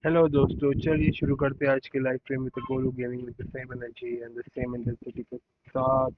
Hello दोस्तों, चलिए शुरू करते हैं आज के live stream with Golu gaming with the same energy and the same intensity के साथ।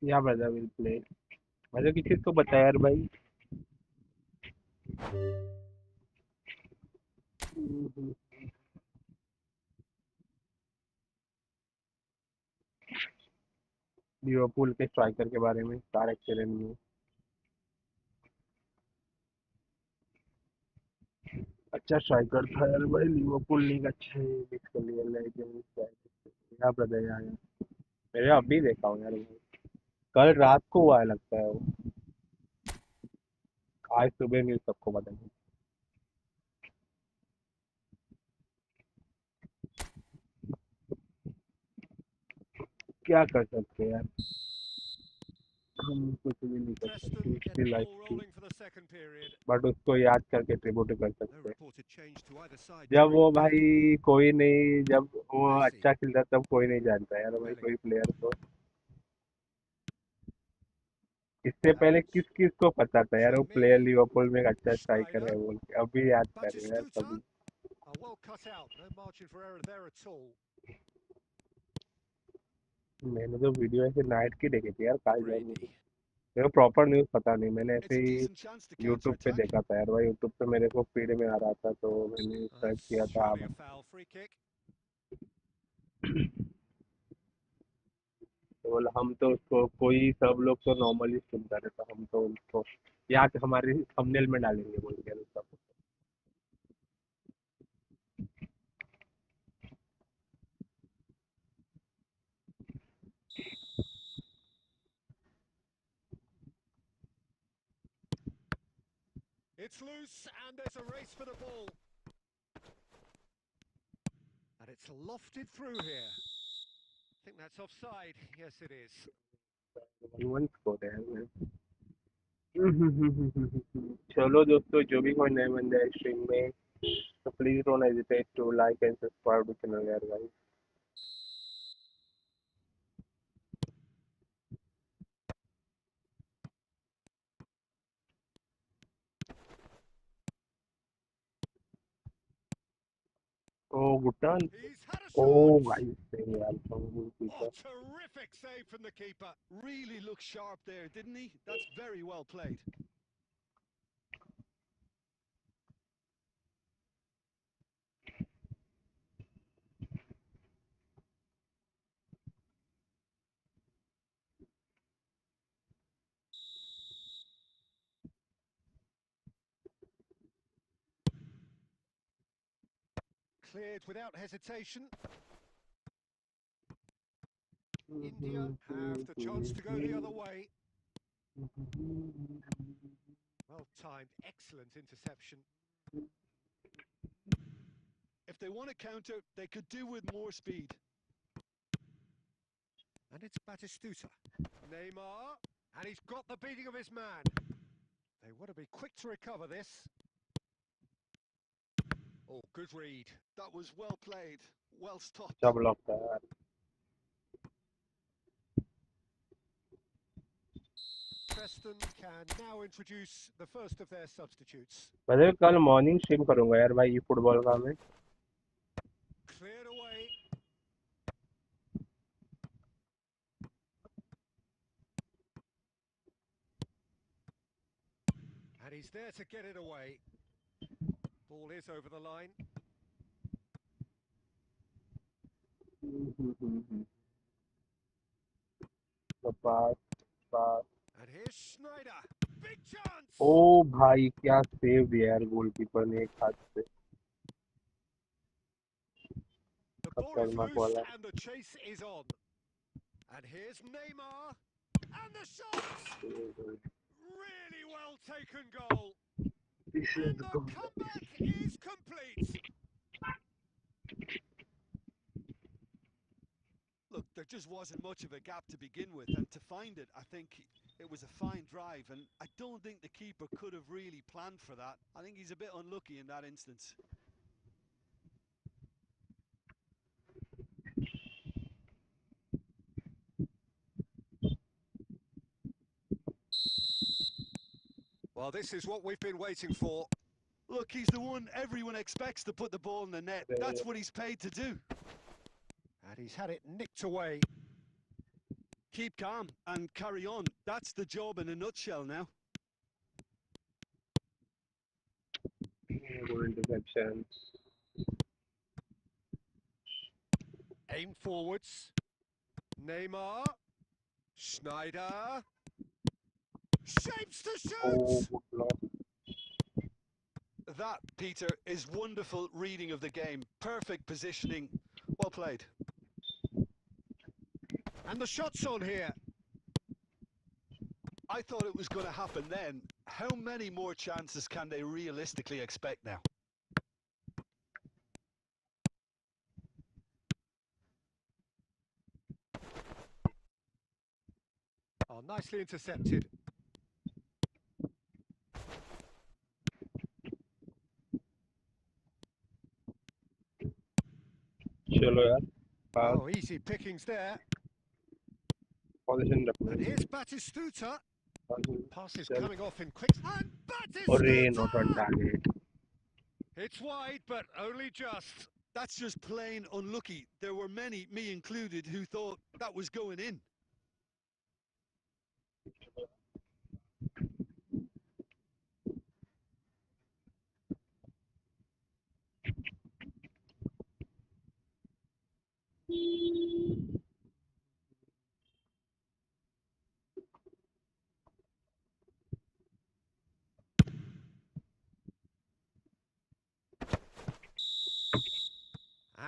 या ब्रदर विल प्ले। मतलब किसी को बता यार भाई। लिवरपूल के स्ट्राइकर के बारे में कैरेक्टर में अच्छा स्ट्राइकर था यार भाई। लिवरपूल लीग अच्छे मिस कर लिया लेकिन या ब्रदर यार, मेरे अभी देखा हूँ यार भाई। कल रात को हुआ है लगता है वो। आज सुबह न्यूज सबको पता नहीं। क्या कर सकते हैं यार, हम कुछ भी नहीं कर सकते Preston get उसकी the लाइफ ball की। rolling for the second period. But उसको याद करके ट्रिब्यूट कर No सकते हैं। reported change to either side जब during वो the break. भाई कोई नहीं, जब वो Messi, अच्छा खेलता तब कोई नहीं जानता यार भाई कोई Bellingham, प्लेयर को। इससे पहले Havertz, किस किस को पता था यार वो प्लेयर Tchouaméni, लिवरपूल में एक अच्छा स्ट्राइकर Schneider, है बोल के, अभी याद कर रहे हो यार Batistuta. सभी। Are well cut out. No margin for error there at all. मैंने तो वीडियो ऐसे नाइट की देखी थी यार, कल जब Brady. मेरे को प्रॉपर न्यूज़ पता नहीं, मैंने It's ऐसे a he decent chance to YouTube पे counter-attack. देखा था यार भाई। यूट्यूब पे मेरे को फीड में आ रहा था तो मैंने सर्च किया That's था। surely a अब foul. Free kick. तो बोला हम तो उसको, कोई सब लोग तो नॉर्मली सुनता रहता, हम तो उसको या हमारे थंबनेल में डालेंगे बोल के उसका। It's loose and there's a race for the ball. And it's lofted through here. I think that's offside. Yes, it is. One score है। चलो दोस्तों, जो भी कोई नए बंदे हैं स्ट्रीम में तो please don't hesitate to like and subscribe to channel यार भाई। ओ गुट्टन। He's had a O shot. भाई सही यार, Oh, terrific save from the keeper. Really looked sharp there, didn't he? That's very well played. Cleared without hesitation. India have the chance to go the other way. Well timed, excellent interception. If they want to counter, they could do with more speed. And it's Batistuta. Neymar. And he's got the beating of his man. They want to be quick to recover this. Oh, good read. That was well played. Well stopped. सब लगता है यार। Preston can now introduce the first of their substitutes. वैसे कल morning stream करूंगा यार भाई football का मैं। Cleared away. And he's there to get it away. Ball is over the line. Pass pass. And here's Schneider. Big chance! ओ भाई क्या save दिया यार गोलकीपर ने एक हाथ से। Ball is loose and the chase is on. And here's Neymar. And the shot! Really well taken goal. And the comeback is complete. Look, there just wasn't much of a gap to begin with, and to find it, I think it was a fine drive, and I don't think the keeper could have really planned for that. I think he's a bit unlucky in that instance. Well, this is what we've been waiting for. Look, he's the one everyone expects to put the ball in the net. That's what he's paid to do. And he's had it nicked away. Keep calm and carry on. That's the job in a nutshell now. Good interception. Aim forwards. Neymar. Schneider. Shapes to shoot! That, Peter, is wonderful reading of the game. Perfect positioning. Well played. And the shot's on here. I thought it was going to happen then. How many more chances can they realistically expect now? Oh, nicely intercepted. चलो यार. Oh, easy pickings there. Position And रखना. here's Batistuta. Pass is coming off in quick. And Orre, not on Batistuta! target. It's wide, but only just. That's just plain unlucky. There were many, me included, who thought that was going in.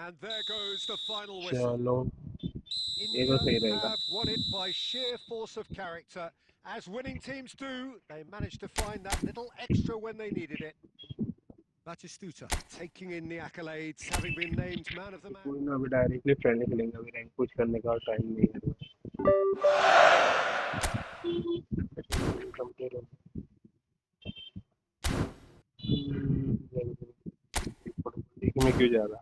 And there goes the final whistle. चलो. India have won it by sheer force of character. As winning teams do, they managed to find that little extra when they needed it. Batistuta taking in the accolades, having been named man of the match. कोई ना अभी directly friendly खेलेंगे. अभी rank push करने का time नहीं है. में क्यों जा रहा?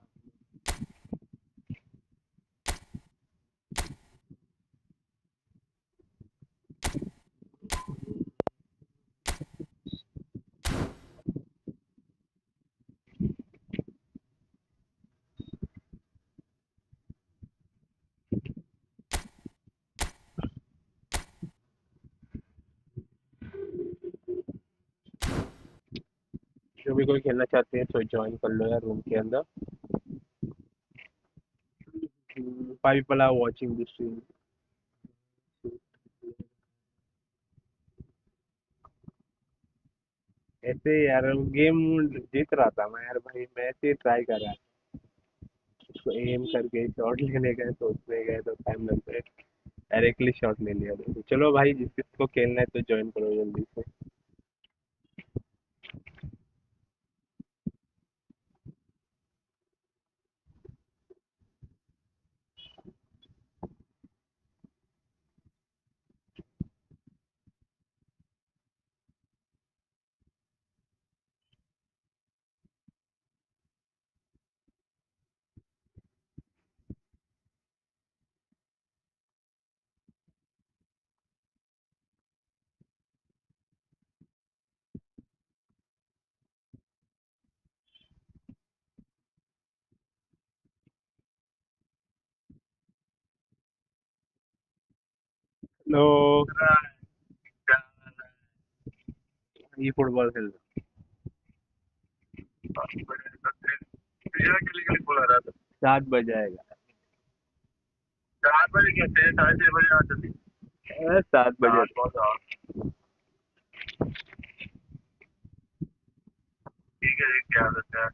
जो भी कोई खेलना चाहते हैं तो ज्वाइन कर लो यार रूम के अंदर. Five people are watching this stream. ऐसे यार गेम जीत रहा था मैं यार भाई. मैं ऐसे ट्राई कर रहा था. उसको एम करके शॉट लेने गए तो उसमें गए तो टाइम लगता है. डायरेक्टली शॉट ले लिया. तो चलो भाई जिस किसको खेलना है तो ज्वाइन करो जल्दी से. लो ये फुटबॉल खेल रहा. 7 बजे आएगा. 7 बजे कैसे? 6:30 बजे आ जाती. 7 बजे. ठीक है क्या होता है?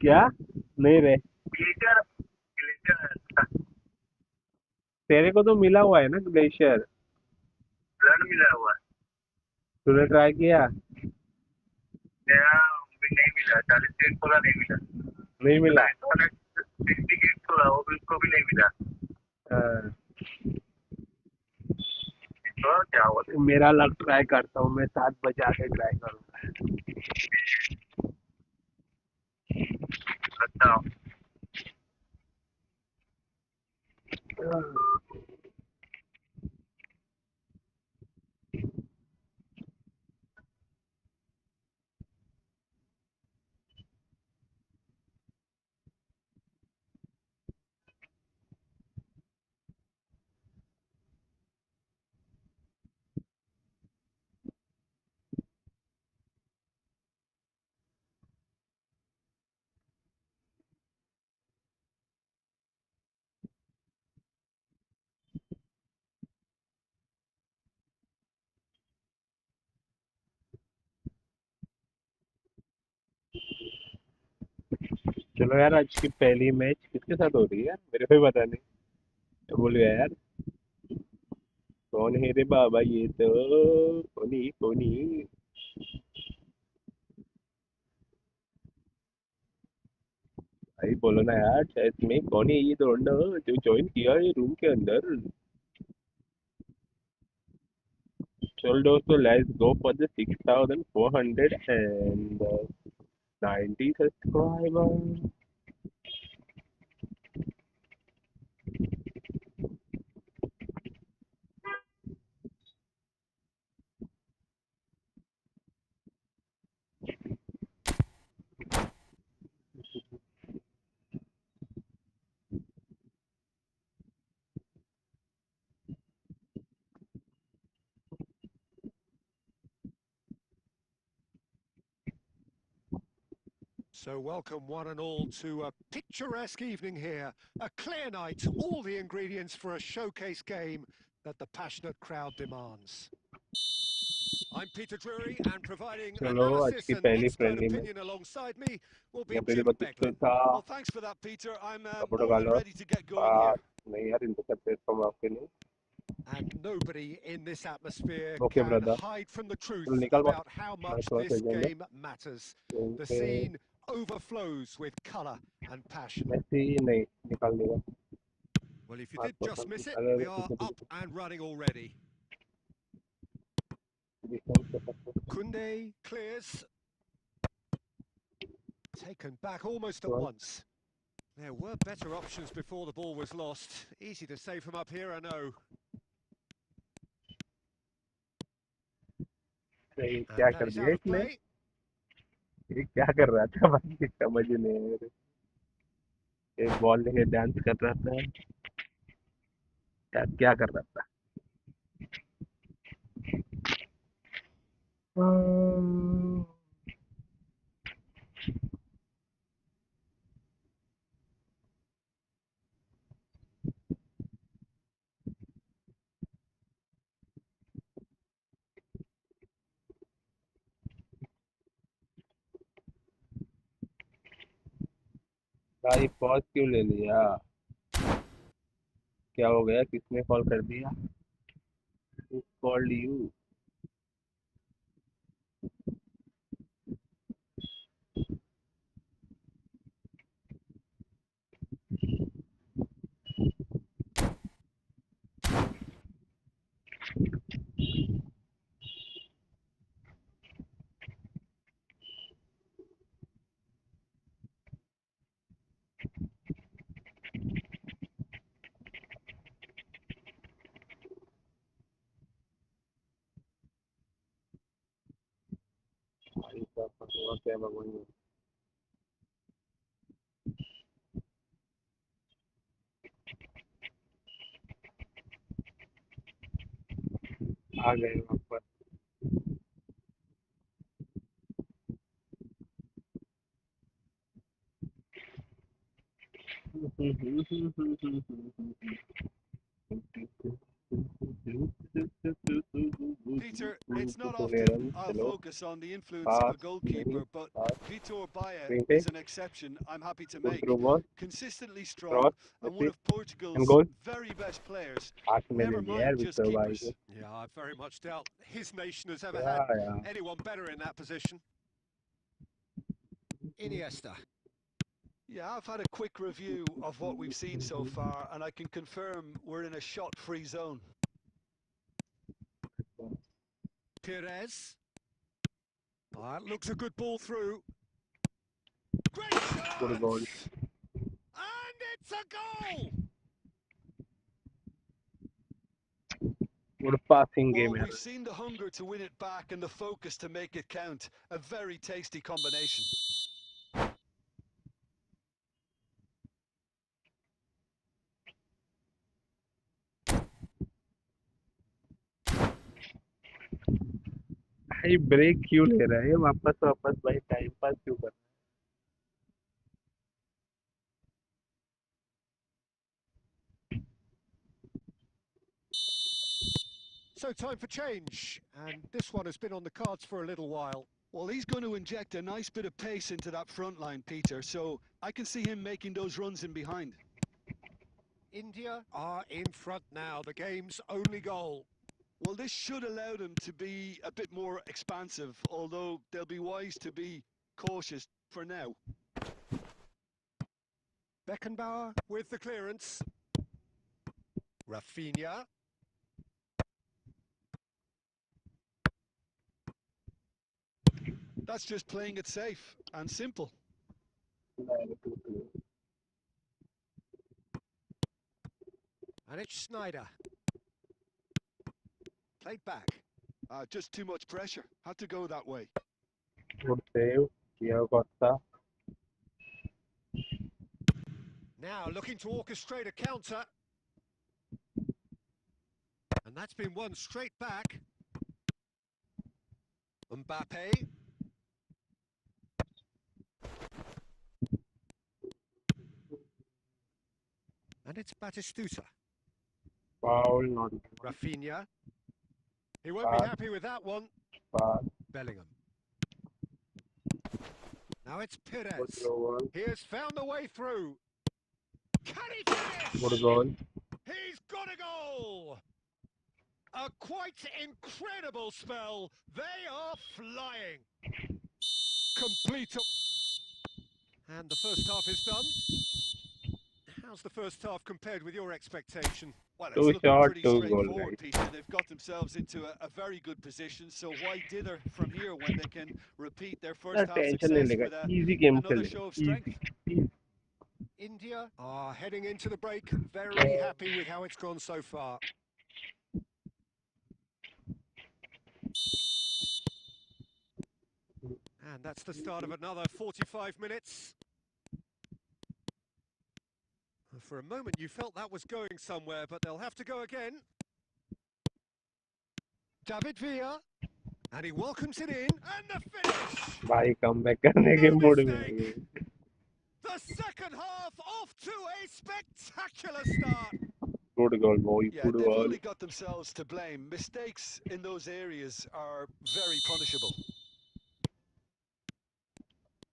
क्या? नहीं रे, ग्लेशियर ग्लेशियर तेरे को तो मिला हुआ है ना ग्लेशियर। ब्लड मिला हुआ है। तूने ट्राई किया? मेरा भी नहीं मिला, 40 को नहीं मिला। नहीं मिला। 968 को वो भी उसको भी नहीं मिला। हाँ, तो क्या हुआ? मेरा लक ट्राई करता हूँ, मैं 7 बजे आके ट्राई करूँगा। अच्छा, चलो यार, आज की पहली मैच किसके साथ हो रही है मेरे को भी पता नहीं। तो बोल गया यार, कौन है रे बाबा ये तो? कोनी कोनी। भाई बोलो ना यार, चैट में कौन है ये दोनों जो ज्वाइन किया है रूम के अंदर? चलो दोस्तों, let's go for the 6490 subscriber. So welcome one and all to a picturesque evening here. A clear night, all the ingredients for a showcase game that the passionate crowd demands. I'm Peter Drury, and providing चलो आज analysis की and पहली expert friendly में opinion alongside me will be April Jim 32 Beglin. था। Well, thanks for that, Peter. I'm कपड़ों more का than loss. ready to get going here. नहीं यार, इनको करते हम आपके नहीं। And nobody in this atmosphere okay can brother, hide from the चलो truth निकल about बॉस। how मैं much थोड़ा सा this एजेंडे game matters. The पे scene overflows with colour and passion. Massey नहीं निकाल देगा। Well, if you हाथ did just पसंद miss it, अरे we are up and running already. Kunde clears. Taken back almost at once. There were better options before the ball was lost. Easy to say from up here, I know. क्या And that कर is दिया out of इसने? play. ये क्या कर रहा था भाई, समझ ही नहीं आ रहा। एक बॉल लेके डांस कर रहा था, क्या क्या कर रहा था? भाई पॉज क्यों ले लिया? क्या हो गया, किसने कॉल कर दिया? Called you? भाई साहब, फंसा क्या भगवान। आ गए वहाँ पर। Peter, it's not कितने often रन I'll चलो focus on the influence of a पास नहीं goalkeeper, but pass Vitor Baia screen पे is an exception I'm happy to good make. Through ball Consistently cross strong and one ऐसे of and Portugal's goal very best players. आठ में ले Never लिया यार mind just Victor भाई को keepers. Yeah, I very much doubt his nation has ever क्या had यार anyone better in that position. Iniesta. Yeah, I've had a quick review of what we've seen so far, and I can confirm we're in a shot-free zone. Perez. Oh, that looks a good ball through. Great good goal chance! And it's a goal! Good passing Well, game we've यार seen the hunger to win it back and the focus to make it count. A very tasty combination. भाई break क्यों ले रहा है वापस वापस भाई time pass क्यों कर So time for change, and this one has been on the cards for a little while. Well, he's going to inject a nice bit of pace into that front line, Peter, so I can see him making those runs in behind. India are in front now, the game's only goal. Well, this should allow them to be a bit more expansive, although they'll be wise to be cautious for now. Beckenbauer with the clearance. Rafinha. That's just playing it safe and simple. And it's Schneider. Played back. Just too much pressure. Had to go that way. Good save किया Costa Now looking to orchestrate a counter. And that's been won straight back. Mbappe. And it's Batistuta. Foul not Rafinha. He won't be happy with that one. Pass Bellingham. Now it's good Perez. Through He has found the way through. Can he good finish? Goal He's got a goal! A quite incredible spell. They are flying. Complete. And the first half is done. How's the first half compared with your expectation? Well, it's Two looking shot, pretty two goal, straightforward, guys. Peter. They've got themselves into a very good position, so why dither from here when they can repeat their first half tension नहीं success लेगा with easy game another चलेगा show of strength? Easy India are heading into the break very happy with how it's gone so far. And that's the start of another 45 minutes. For a moment you felt that was going somewhere, but they'll have to go again. David Villa, and he welcomes it in, and the finish! भाई comeback करने के No mood में आ mistake. गए The second half off to a spectacular start. Good goal boy Yeah, good they've goal only got themselves to blame. Mistakes in those areas are very punishable.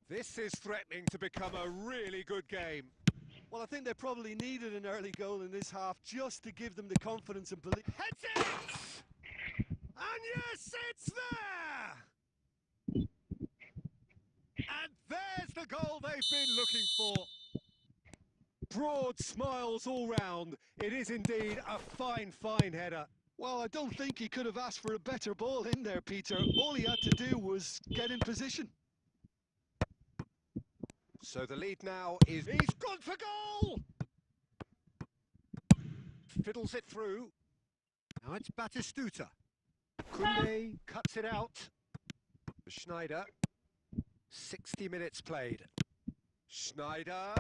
This is threatening to become a really good game. Well, I think they probably needed an early goal in this half just to give them the confidence and belief. Heads it! And yes, it's there! And there's the goal they've been looking for. Broad smiles all round. It is indeed a fine, fine header. Well, I don't think he could have asked for a better ball in there, Peter. All he had to do was get in position. So the lead now is... He's gone for goal! Fiddles it through. Now it's Batistuta. Koundé cuts it out. Schneider. 60 minutes played. Schneider.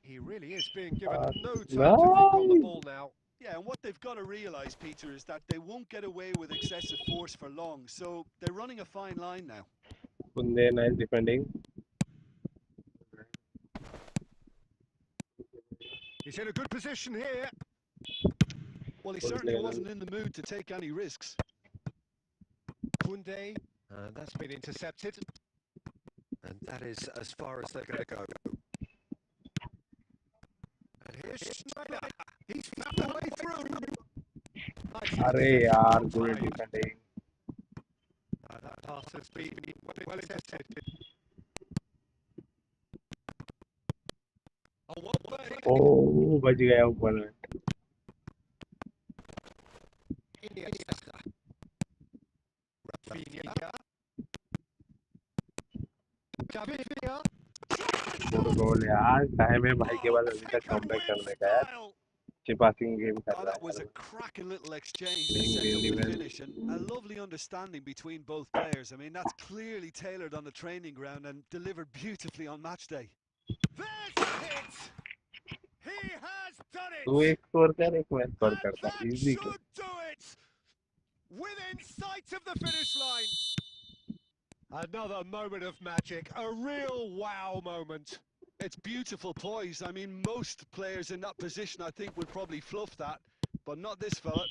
He really is being given no time to think on the ball now. Yeah, and what they've got to realise, Peter, is that they won't get away with excessive force for long. So they're running a fine line now. Koundé nice defending He's in a good position here. Well, he certainly wasn't in the mood to take any risks. Kunde, and that's been intercepted. And that is as far as they're going to go. And here's Schneider. He's found a way through. Nice अरे interception, यार well good timed. Defending. That pass has been well intercepted. Oh, what way? ओ बच गया ऊपर में. Iniesta. Rafinha. Gaviria. Good goal यार. Time है भाई के Oh, पास अभी तक taken कमबैक with करने का यार. style. पासिंग गेम कर Oh, रहा that was a है. cracking little exchange to Playing set up really the well. finish, and a lovely understanding between both players. I mean, that's clearly tailored on the training ground and delivered beautifully on match day. There's the hit. He has done तू it. एक score कर, एक मैं score And करता. that easy कर. should do it. Within sight of the finish line. Another moment of magic. A real wow moment. It's beautiful poise. I mean, most players in that position, I think, would probably fluff that, but not this fella.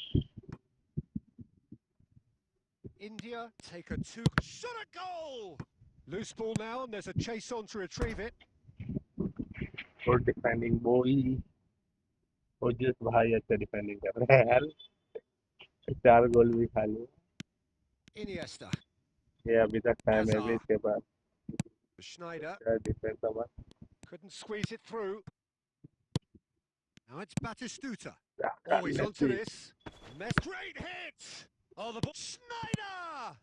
India take a two. Shot a goal. Loose ball now, and there's a chase on to retrieve it. Good defending boy. वो जिस भाई अच्छा defending कर रहा है यार. 4 गोल भी खा लिए. Iniesta. ये अभी तक टाइम है भी Hazard. इसके पास. Schneider डिफेंस हमारा. couldn't squeeze it through. Now it's Batistuta. क्या Oh, he's करना onto चाहिए. this. Great hit. Oh, the ball. Schneider.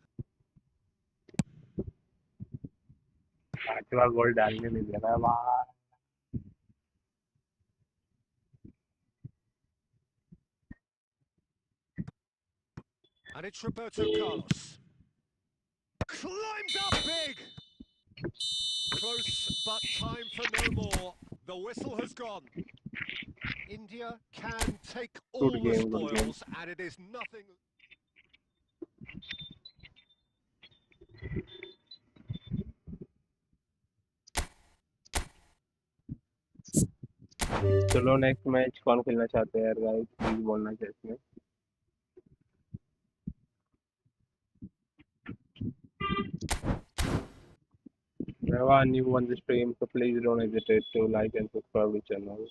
5वां गोल डालने नहीं दे रहा है वाह. And it's Roberto Carlos. Climbs up big. Close, but time for no more. The whistle has gone. India can take all the game, good game. spoils, and it is nothing. चलो next match कौन खेलना चाहते हैं यार guys, please बोलना चाहिए इसमें. We have a new on the stream, so please don't hesitate to like and subscribe the channel.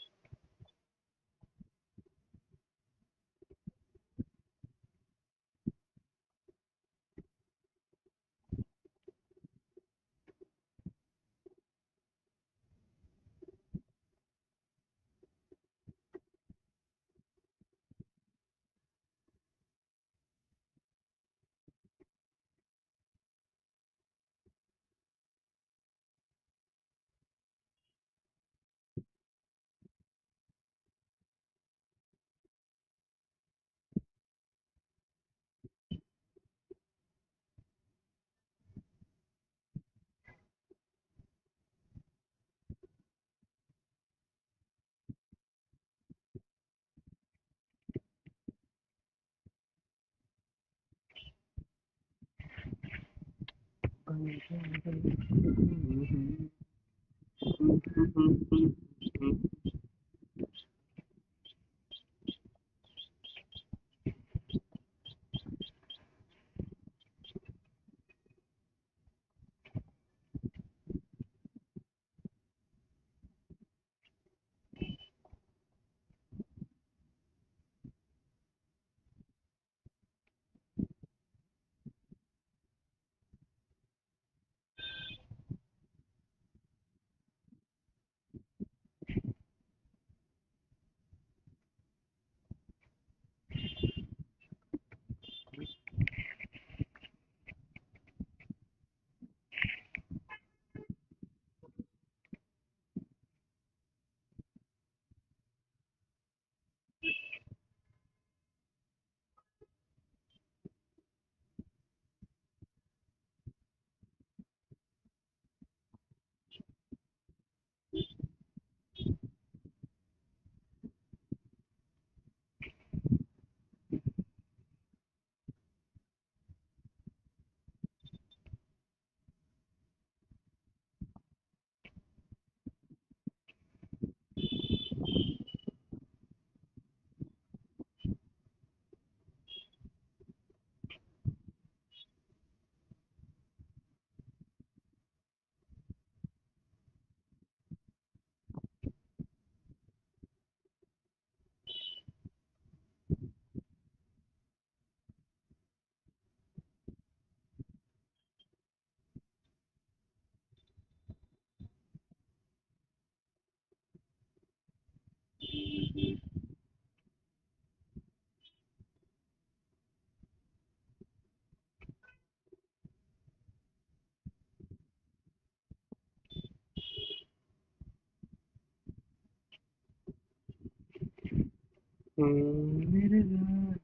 मेरे जान।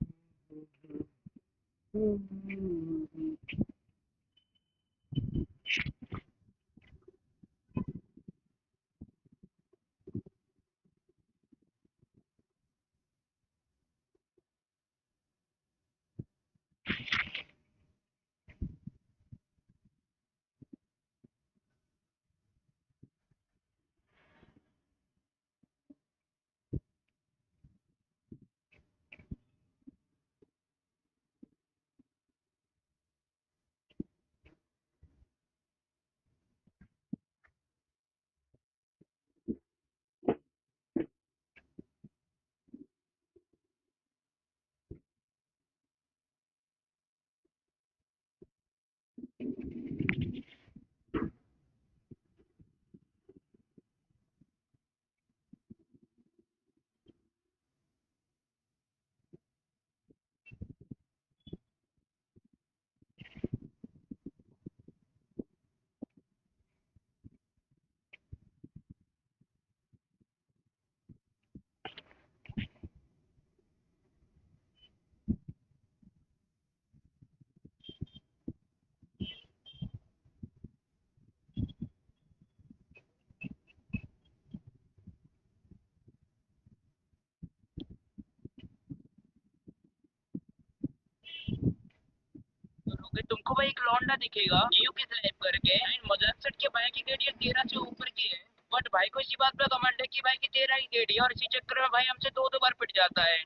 तुमको भाई एक लौंडा दिखेगा न्यू की स्लैप करके मदरसट के भाई की गेडी 13 से ऊपर की है, बट भाई को इसी बात पे कमेंट है कि भाई की 13 ही गेडी है और इसी चक्कर में भाई हमसे दो बार पिट जाता है।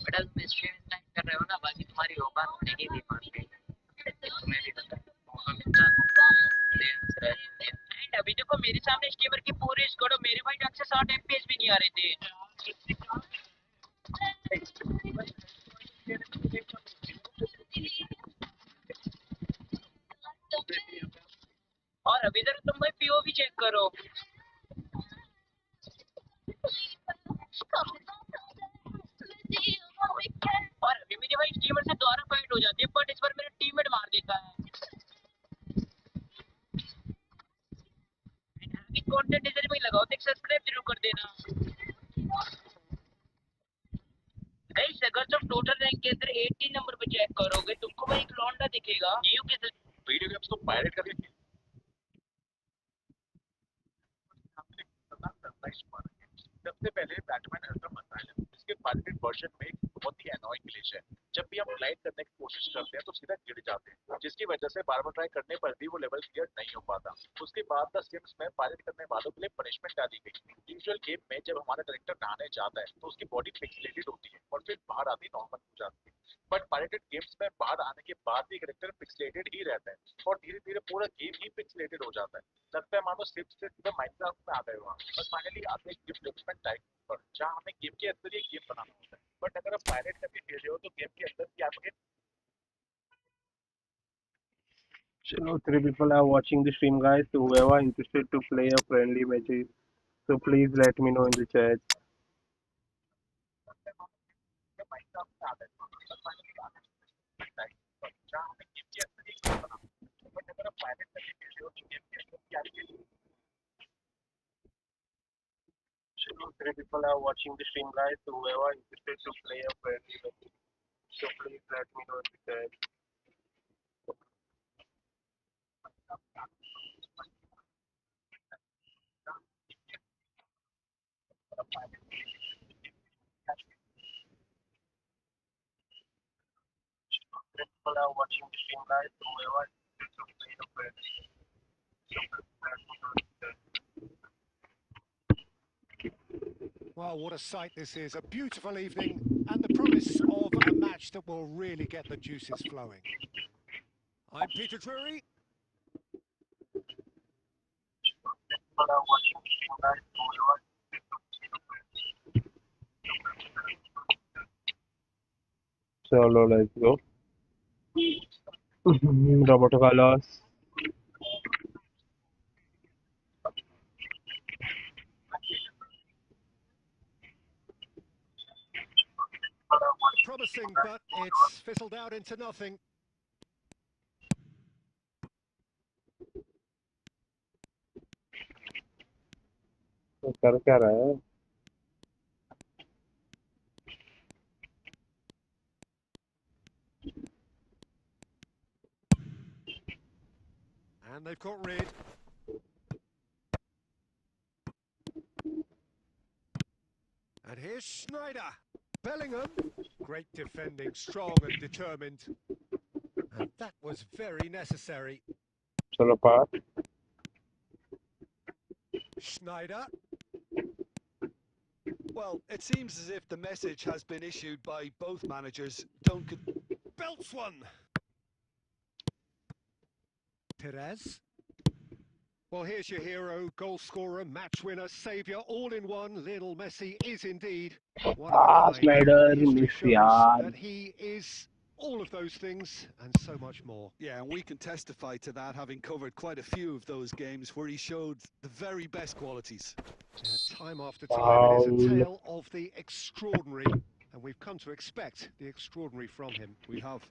बेटा तुम स्ट्रीम टाइम कर रहे हो ना, बाकी तुम्हारी औकात नहीं थी मान गई, तुम्हें भी पता है मौका मिलता एंड अभी देखो मेरे सामने स्टीमर की पूरी स्क्वाड, मेरे भाई ढंग से 60 एफपीएस भी नहीं आ रहे थे। और अभी इधर तुम भाई पीओवी चेक करो, और अभी मेरी भाई स्टीमर से दोबारा फाइट हो जाती है, बट इस बार मेरा टीममेट मार देता है। कंटेंट इधर भी लगाओ, देख सब्सक्राइब जरूर कर देना गाइस। अगर तुम टोटल रैंक के अंदर 18 नंबर पे चेक करोगे तुमको भाई एक लौंडा दिखेगा न्यू के वीडियो गेम्स को पायरेट करके सबसे पहले बैटमैन अल्ट्रा असाइलम, इसके पायरेटेड वर्जन में एक बहुत ही एनोइंग ग्लिच है। जब भी हम ग्लाइड करने की कोशिश करते हैं तो सीधा गिर जाते हैं, जिसकी वजह से बार बार ट्राई करने पर भी वो लेवल क्लियर नहीं हो पाता। उसके बाद द सिम्स में पायरेट करने वालों के लिए पनिशमेंट डाली गई। यूजुअल गेम में जब हमारा कैरेक्टर नहाने जाता है तो उसकी बॉडी पिक्सेलेटेड होती है और फिर बाहर आती नॉर्मल हो जाती है, बट पायरेटेड गेम्स में बाहर आने के बाद भी कैरेक्टर पिक्सेलेटेड ही रहता है और धीरे धीरे पूरा गेम ही पिक्सेलेटेड हो जाता है। लगता है मानो सिर्फ से सीधा माइनक्राफ्ट में आ गए वहाँ। बस फाइनली आते हैं गिफ्ट डेवलपमेंट टाइप पर, जहाँ हमें गेम के अंदर ही गेम बनाना होता है, बट अगर आप पायरेट करके खेल रहे हो तो गेम के अंदर की आपके चलो 3 people are watching the stream, guys. So whoever interested to play a friendly matches, so please let me know in the chat. Minecraft में आ गए। बस फाइनली आते हैं टाइप पर, जहाँ हमें गेम के अंदर ही गेम बनाना होता है, बट अगर आप पायरेट करके खेल रहे हो तो गेम के अंदर की आपके Chalo 3 people are watching the stream, guys. So whoever interested to play a friendly matches, so please let me know in the chat. Three people are watching the stream, guys. So whoever interested to play a friendly matches, so please let me know in the chat. Well, what a sight this is. A beautiful evening and the promise of a match that will really get the juices flowing. I'm Peter Drury. People are watching the stream, guys. So whoever interested to play a friendly matches. Chalo, let's go. Roberto Carlos. Promising, but it's fizzled out into nothing. तो कर क्या रहा है? And they've got rid. And here's Schneider. Bellingham. Great defending, strong and determined. And that was very necessary. चलो पास. Schneider. Well, it seems as if the message has been issued by both managers. Don't Belts one. Perez. Well, here's your hero, goal scorer, match winner, saviour, all in one. Lionel Messi is indeed one of a kind. Schneider History miss shows yaar. that he is all of those things and so much more. Yeah, and we can testify to that, having covered quite a few of those games where he showed the very best qualities. Yeah, time after time, it is a tale of the extraordinary, and we've come to expect the extraordinary from him. We have.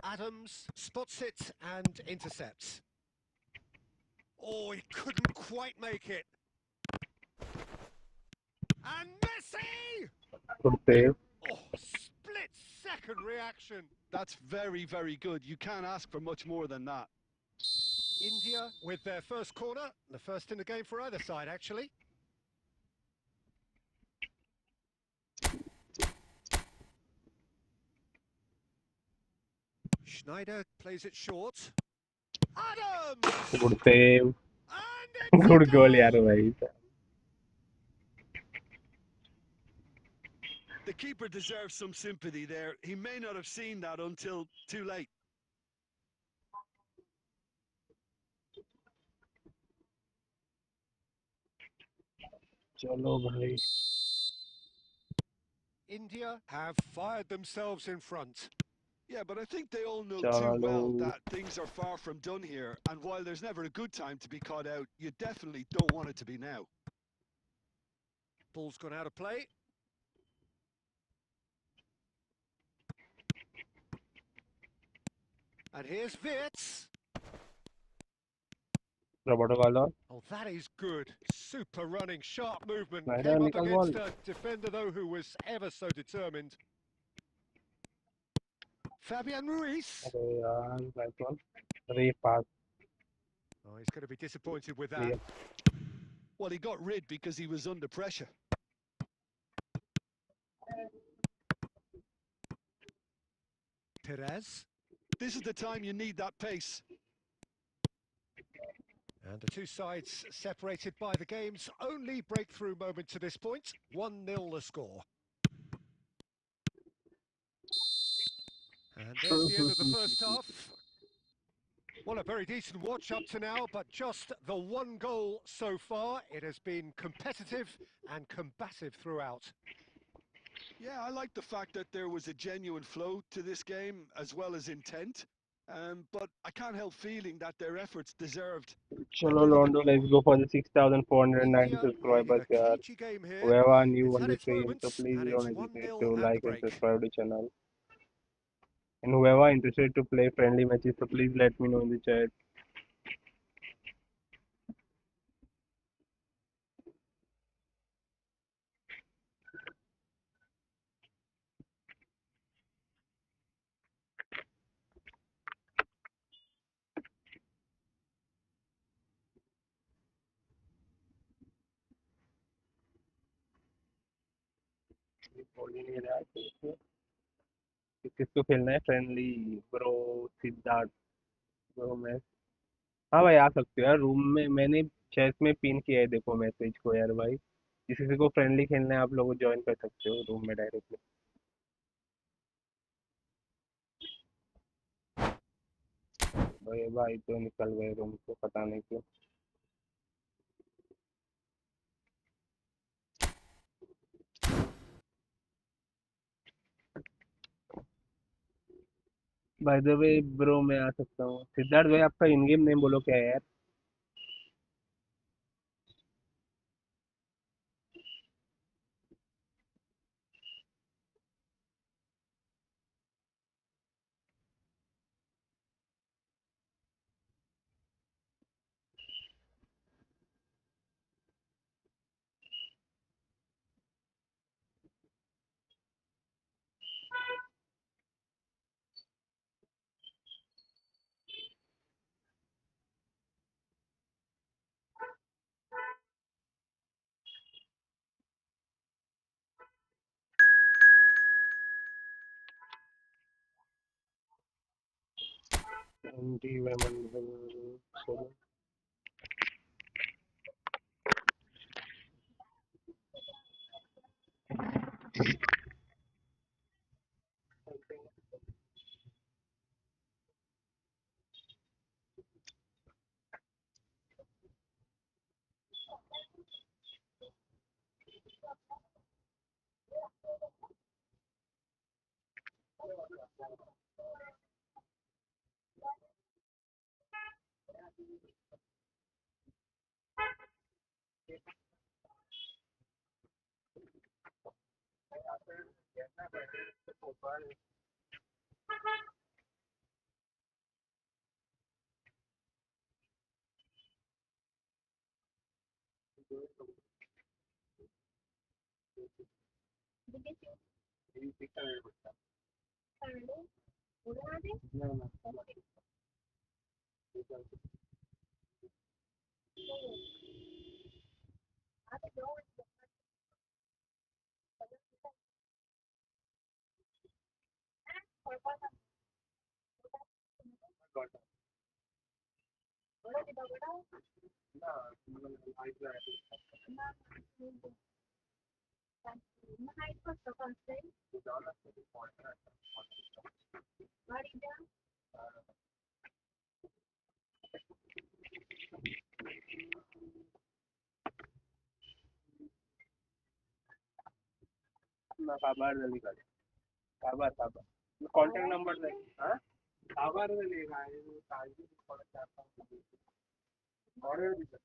Adams spots it and intercepts. Oh, he couldn't quite make it. And Messi! Good save. Oh, split-second reaction. That's very, very good. You can't ask for much more than that. India with their first corner, the first in the game for either side, actually. Schneider plays it short. Adams! Good save. And it's Good a goal यार goal! भाई. The keeper deserves some sympathy there. He may not have seen that until too late. चलो भाई. India have fired themselves in front. Yeah, but I think they all know too Chalo. well that things are far from done here. And while there's never a good time to be caught out, you definitely don't want it to be now. Ball's gone out of play. And here's Wirtz. Roberto Carlos. Oh, that is good. Super running, sharp movement. Schneider Came up निकल against ball. a defender, though, who was ever so determined. Fabian Ruiz. अरे यार nice one. Re pass. Oh, he's going to be disappointed with that. Yeah. Well, he got rid because he was under pressure. Perez. This is the time you need that pace. And the two sides separated by the game's only breakthrough moment to this point. 1-0 the score. And there's the end of the first half. Well, a very decent watch up to now, but just the one goal so far. It has been competitive and combative throughout. Yeah, I like the fact that there was a genuine flow to this game as well as intent. But I can't help feeling that their efforts deserved. Chalo Londo, let's go for the 6,490 India subscribers leading a yaar. cagey game here. Whoever are new It's on had the its stream, so moments, please and don't it's hesitate 1-0 to at the like and break. subscribe to the channel. And whoever interested to play friendly matches, so please let me know in the chat. बोल ही नहीं रहा है किसको खेलना है friendly bro Siddharth bro मैं हाँ भाई आ सकते हो यार रूम में मैंने चैट में पिन किया है देखो मैसेज को यार भाई किसी को फ्रेंडली खेलना है आप लोग ज्वाइन कर सकते हो रूम में डायरेक्टली भाई भाई तो निकल गए रूम से पता नहीं क्यों बाय द वे ब्रो मैं आ सकता हूँ सिद्धार्थ भाई आपका इन गेम नेम बोलो क्या है यार kabar dali kali. Kabar. Contact number dali. हाँ? kabar dali का है. काजी थोड़ा चाहता हूँ. Order भी कर.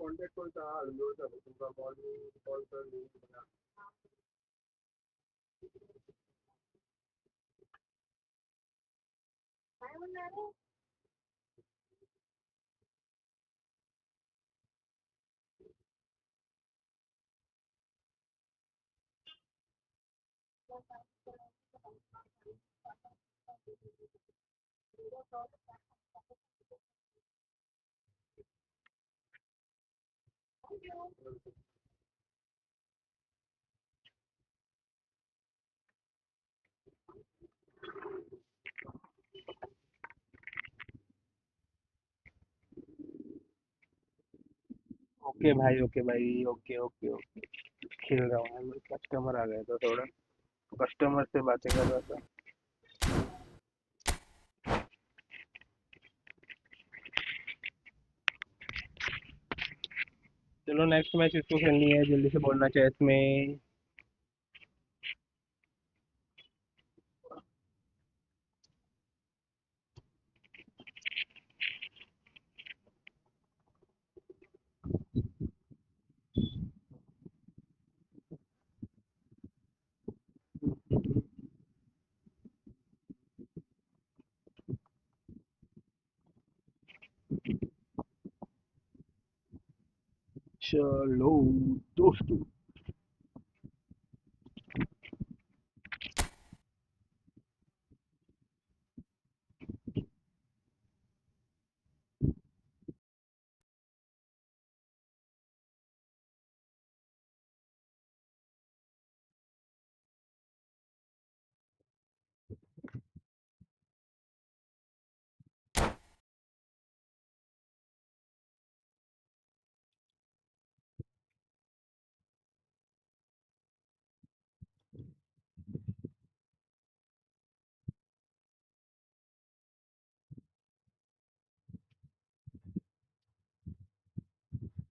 Contact करता है. लोग सब तुमका call कर नहीं बना. ओके भाई ओके खेल रहा हूँ. कस्टमर आ गए तो थोड़ा कस्टमर से बातें कर रहा था. चलो नेक्स्ट मैच इसको खेलनी है. जल्दी से बोलना चाहिए इसमें. चलो दोस्तों.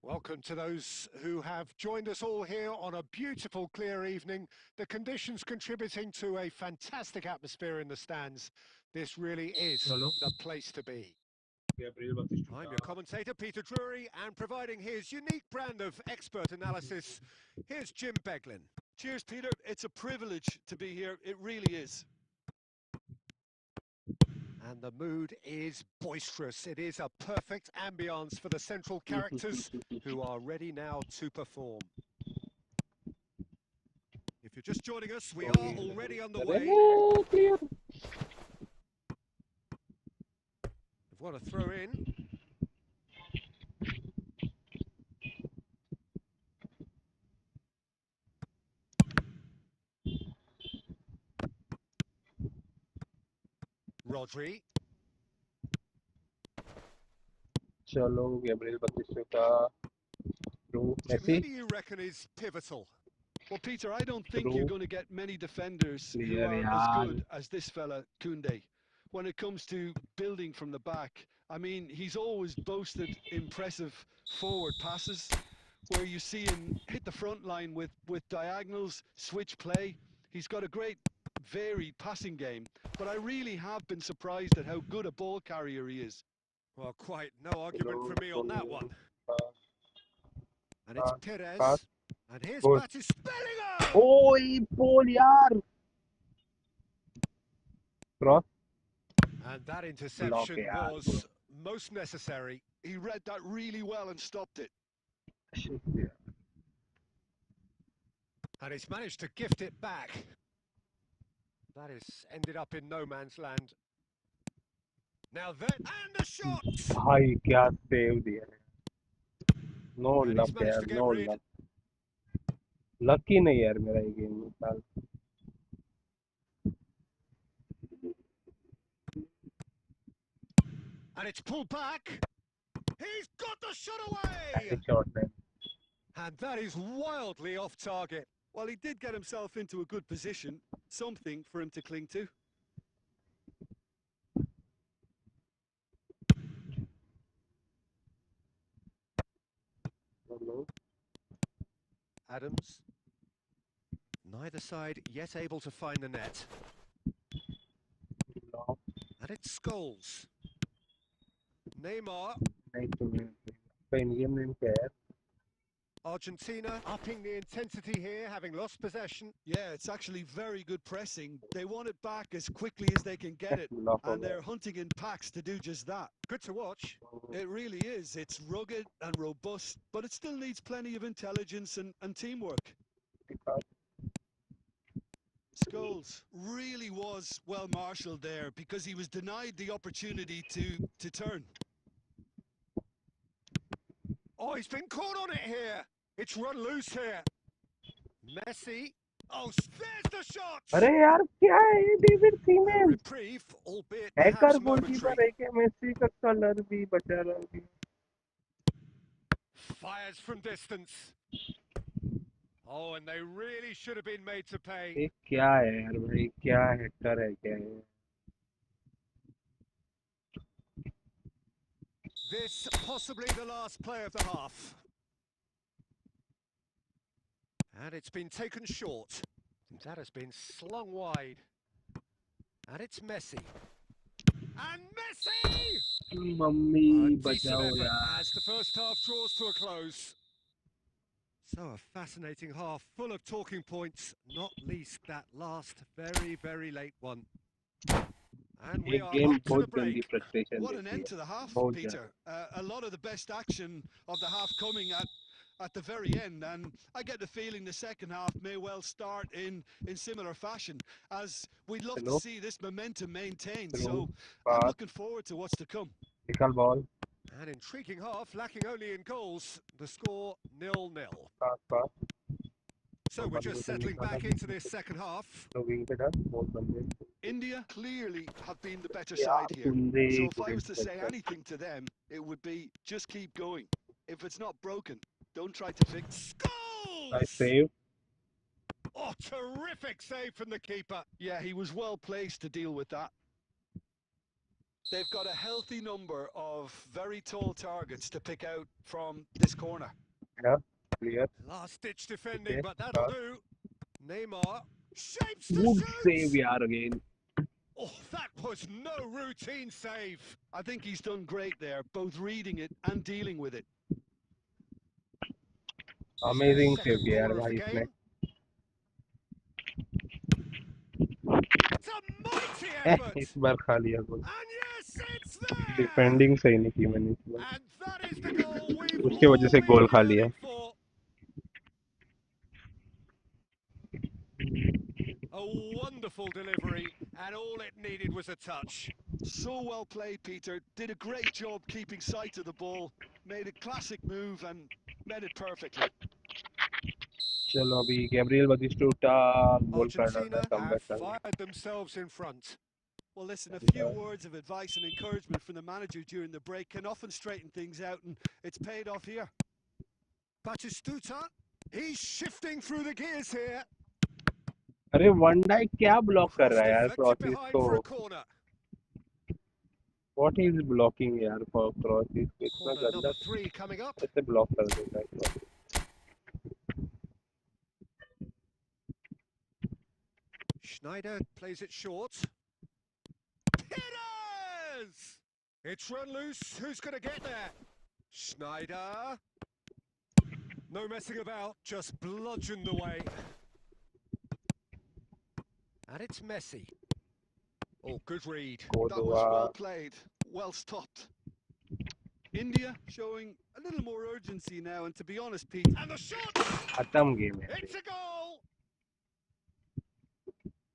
Welcome to those who have joined us all here on a beautiful, clear evening. The conditions contributing to a fantastic atmosphere in the stands. This really is the place to be. I'm your commentator, Peter Drury, and providing his unique brand of expert analysis, here's Jim Beglin. Cheers, Peter. It's a privilege to be here. It really is. And the mood is boisterous. It is a perfect ambience for the central characters who are ready now to perform. If you're just joining us, we are already underway. Clear. What a throw in. Rodri. चलो Gabriel Batistuta का through Jim, who Messi do you reckon is pivotal? Well, Peter, I don't think True. you're going to get many defenders who Clear, are as yaar. good as this fella, Koundé. When it comes to building from the back, I mean, he's always boasted impressive forward passes where you see him hit the front line with diagonals, switch play. He's got a great varied passing game, but I really have been surprised at how good a ball carrier he is. Well, quite no argument for me on that one. And it's Perez. pass. And his Good. bat is spelling out! ओए ball यार cross And that interception yaar. was most necessary. He read that really well and stopped it. And he's managed to gift it back. That has ended up in no man's land. Now then, and the shot! भाई क्या save दिया है no And he's luck managed यार to get no rid. Luck lucky नहीं यार मेरा ये game में साल And it's pulled back. He's got the shot away! Shot है And that is wildly off target. Well, he did get himself into a good position, something for him to cling to. Adams. Neither side yet able to find the net. And it's Scholes. Neymar. Argentina upping the intensity here, having lost possession. Yeah, it's actually very good pressing. They want it back as quickly as they can get it, and they're hunting in packs to do just that. Good to watch. It really is. It's rugged and robust, but it still needs plenty of intelligence and teamwork. Scholes really was well marshalled there because he was denied the opportunity to turn. Oh, he's been caught on it here. It's run loose here. Messi. Oh, there's the shot. अरे यार क्या है ये David A siemens reprieve, albeit hacker perhaps goalkeeper momentary. है कि Messi का colour भी बचा रहा है Fires from distance. Oh, and they really should have been made to pay. ये क्या है यार भाई क्या हैकर है क्या है This possibly the last play of the half. And it's been taken short. That has been slung wide. And it's Messi. And Messi! Mummy A decent बचाओ effort यार as the first half draws to a close. So a fascinating half, full of talking points, not least that last very, very late one. And we ये are game up to the बहुत गंदी break. Frustration What an देती end है to the half, बहुत Peter. A lot of the best action of the half coming at the very end, and I get the feeling the second half may well start in similar fashion, as we'd love to see this momentum maintained. So I'm looking forward to what's to come. निकल ball An intriguing half, lacking only in goals. The score 0-0. Pass pass So we're just settling back into this second half. Wing पे डाल बहुत बंदे India clearly have been the better Yeah, side here. Koundé, So if I was to great say sector. anything to them, it would be just keep going. If it's not broken, don't try to fix. nice Goals! save Oh, terrific save from the keeper. Yeah, he was well placed to deal with that. They've got a healthy number of very tall targets to pick out from this corner. yeah clear Last-ditch defending, Okay, but that'll pass. do. Neymar shapes to good shoot. save यार again Oh, that was no routine save. I think he's done great there, both reading it and dealing with it. amazing Second save किया यार corner of भाई the इसने game. It's a mighty effort. इस बार खा लिया गोल And defending सही नहीं की मैंने इस बार, And that is the goal we've उसकी वजह all से गोल been खा लिया। yearning for. A wonderful delivery, and all it needed was a touch. So well played, Peter. Did a great job keeping sight of the ball. Made a classic move and met it perfectly. चलो अभी Gabriel बतिस्टूटा गोल कर डाला है, Argentina have comeback कर fired themselves in front. Well, listen, a few दिया। words of advice and encouragement from the manager during the break can often straighten things out, and it's paid off here. Batistuta, he's shifting through the gears here. अरे one Dyke क्या block कर Cross रहा है यार deflected crosses behind को? for a corner. What is blocking यार for crosses को? इतना Corner गंदा number 3 coming up. कैसे ब्लॉक कर देता है cross? Schneider plays it short. Pitters! It's run loose. Who's going to get there? Schneider. No messing about, just bludgeoned away. And it's Messi. Oh, good read. That was well played, well stopped. India showing a little more urgency now, and to be honest, Pete, And the shot! खत्म game है। It's a goal!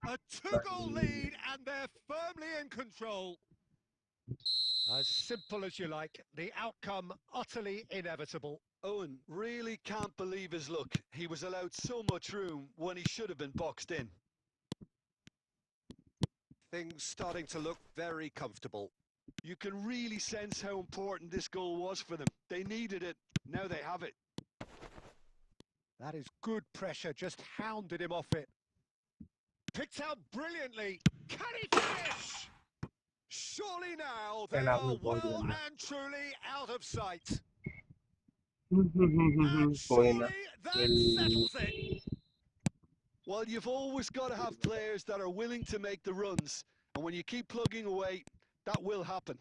A two-goal lead, and they're firmly in control. As simple as you like, the outcome utterly inevitable. Owen really can't believe his luck. He was allowed so much room when he should have been boxed in. Things starting to look very comfortable. You can really sense how important this goal was for them. They needed it. Now they have it. That is good pressure, just hounded him off it. Picked out brilliantly. Can he finish? Surely now they are well and truly out of sight. And surely that settles it. Well, you've always got to have players that are willing to make the runs. And when you keep plugging away, that will happen.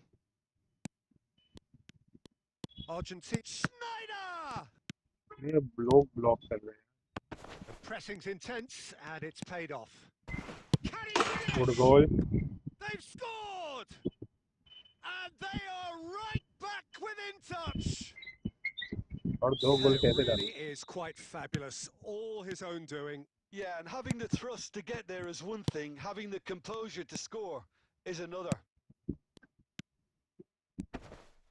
Argentina. Schneider! ये block कर रहे हैं। The pressing's intense, and it's paid off. Can he finish? Good goal. They've scored! And they are right back within touch. और दो गोल It कैसे really डाले? is quite fabulous. All his own doing. Yeah, and having the thrust to get there is one thing. Having the composure to score is another.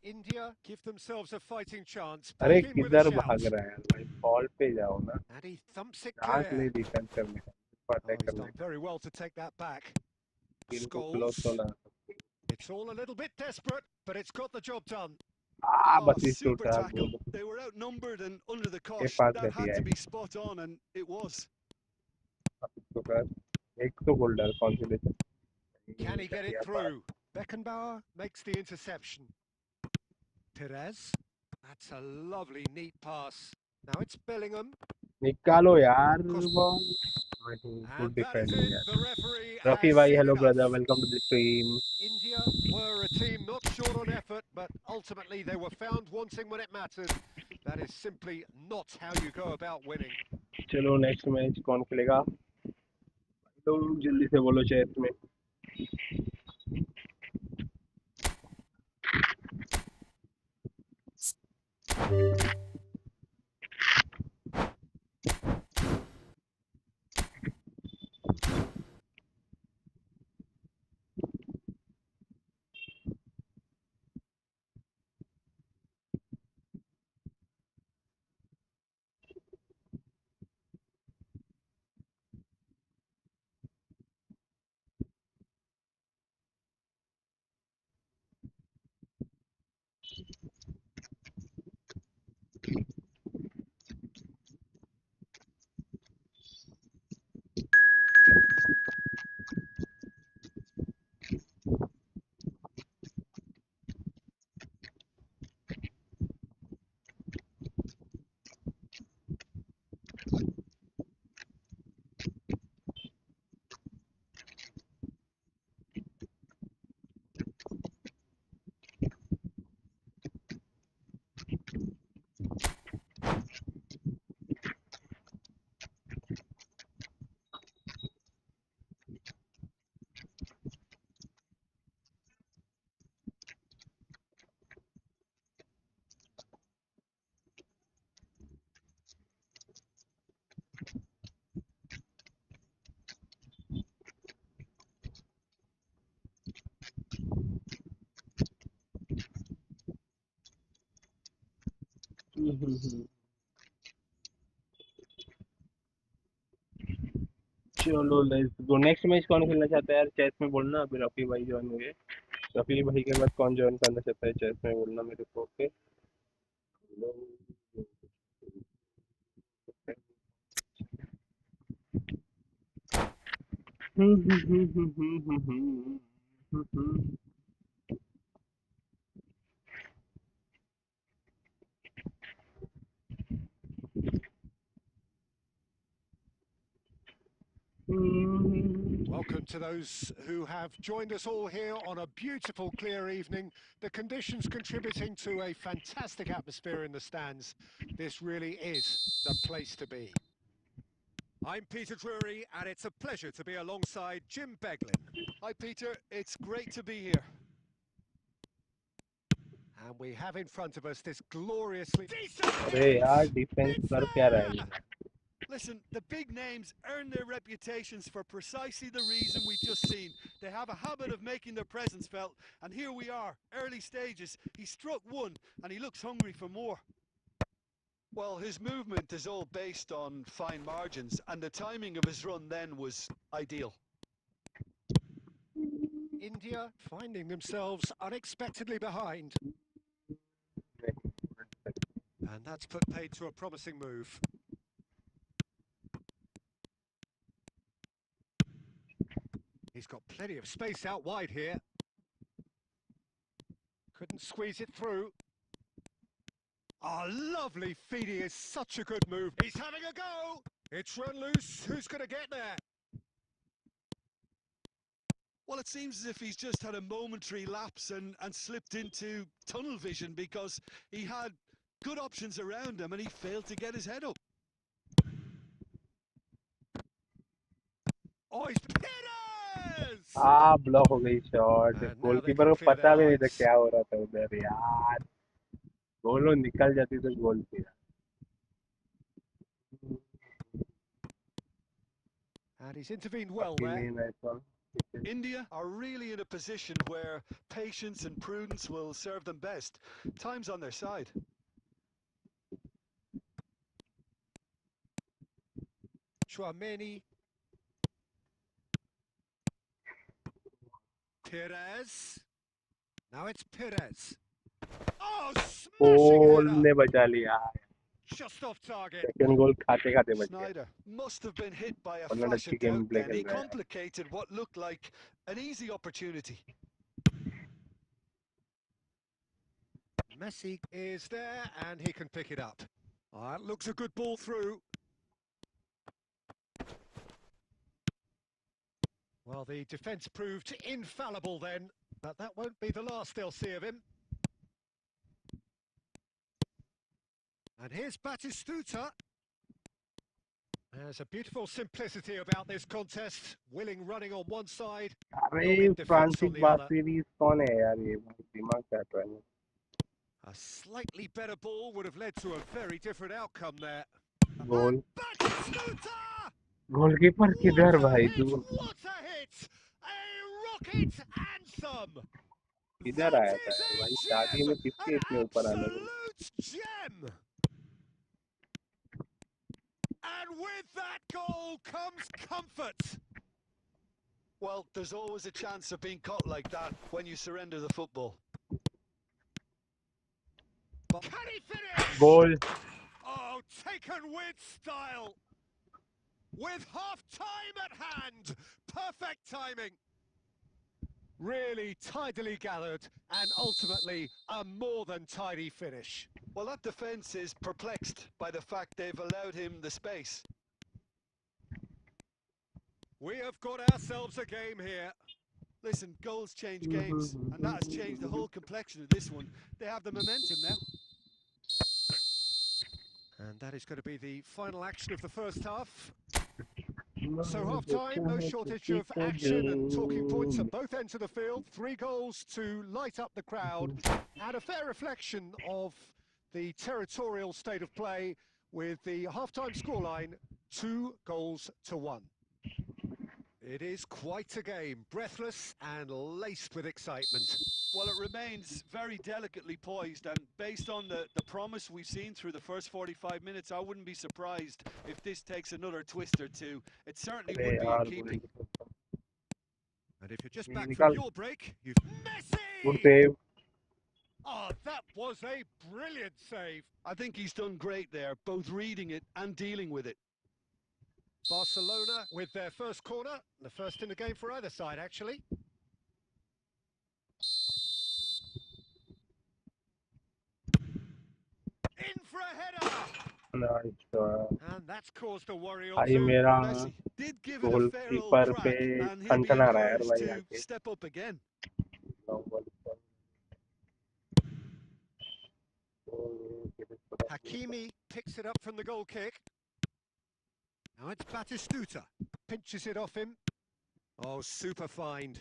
India give themselves a fighting chance. अरे Back in with a किधर shout. भाग रहा है यार भाई? Ball पे जाओ ना। And he thumps it chance clear. नहीं डिफेंस करने का, Oh, अटैक he's करने done very well to take that back. का। इनको क्लोज तो Scholes. ना। It's all a little bit desperate, but it's got the job done. Oh, super बतिस्टूटा tackle. Goal. They were outnumbered and under the ये cosh. Pass That कर had दिया to है। be spot on, and it was. तो कर एक तो गोल डाल confidence. Can he get it through? Beckenbauer makes the interception. Perez. That's a lovely, neat pass. Now it's Bellingham. निकालो यार Cross. Ball. And good that is defending it. यार। The referee रफी has भाई seen hello enough. Brother, welcome to the stream. India were a team not short on effort, but ultimately they were found wanting when it mattered. That is simply not how you go about winning. चलो next match कौन खेलेगा? तो जल्दी से बोलो chat में। चलो let's go. Next match कौन खेलना चाहता है यार? चेस में बोलना, अभी रफी भाई ज्वाइन हुए। रफी भाई के बाद कौन ज्वाइन करना चाहता है चेस में बोलना मेरे को। Okay. Welcome to those who have joined us all here on a beautiful, clear evening. The conditions contributing to a fantastic atmosphere in the stands. This really is the place to be. I'm Peter Drury, and it's a pleasure to be alongside Jim Beglin. Hi, Peter. It's great to be here. And we have in front of us this gloriously... अरे यार defence कर क्या रहा है? Listen, the big names earn their reputations for precisely the reason we've just seen. They have a habit of making their presence felt, and here we are, early stages. He struck one, and he looks hungry for more. Well, his movement is all based on fine margins, and the timing of his run then was ideal. India finding themselves unexpectedly behind. And that's put paid to a promising move. He's got plenty of space out wide here. Couldn't squeeze it through. Oh, lovely feeding is such a good move. He's having a go. It's run loose. Who's going to get there? Well, it seems as if he's just had a momentary lapse and slipped into tunnel vision, because he had good options around him and he failed to get his head up. Oh, he's... block हो गई shot. Goalkeeper को पता भी नहीं था क्या हो रहा था उधर यार। गोलो निकल जाती तो गोल थी। And he's intervened well there. India are really in a position where patience and prudence will serve them best. Time's on their side. Chouameni. Perez. Now it's Perez. Oh, smashing header! बचा लिया। Just off target. Second goal खाते खाते बच गया। Snyder must have been hit by a flash of doubt then. He complicated what looked like an easy opportunity. Messi is there and he can pick it up. It looks a good ball through. Well, the defence proved infallible then, but that won't be the last they'll see of him. And here's Batistuta. There's a beautiful simplicity about this contest. Willing running on one side, अरे Francis बासीरीज कौन है यार? ये दिमाग चाहता है। A slightly better ball would have led to a very different outcome there. Goal. Batistuta! Goalkeeper किधर भाई तू? What a hit! A rocket anthem! किधर आया था भाई? शादी में किसके इतने ऊपर आने को? Absolute gem! And with that goal comes comfort. Well, there's always a chance of being caught like that when you surrender the football. But can he finish? Goal. Oh, taken with style. With half-time at hand. Perfect timing. Really tidily gathered and ultimately a more than tidy finish. Well, that defence is perplexed by the fact they've allowed him the space. We have got ourselves a game here. Listen, goals change games, and that has changed the whole complexion of this one. They have the momentum now. And that is going to be the final action of the first half. So half-time, no shortage of action and talking points at both ends of the field. 3 goals to light up the crowd, and a fair reflection of the territorial state of play, with the half-time scoreline 2-1. It is quite a game, breathless and laced with excitement. Well, it remains very delicately poised, and based on the promise we've seen through the first 45 minutes, I wouldn't be surprised if this takes another twist or two. It certainly अरे would be in यार keeping. And if you're just back from निकाल your break, you've... good Messi! Save Oh, that was a brilliant save. I think he's done great there, both reading it and dealing with it. Barcelona with their first corner, the first in the game for either side, actually. In for a header! And that's caused a worry or भाई two. मेरा Messi did give it a goal fair old keeper पे crack, and he'll be कंटन आ रहा है यार encouraged भाई to आके step up again. Hakimi picks it up from the goal kick. Now it's Batistuta. Pinches it off him. Oh, super find.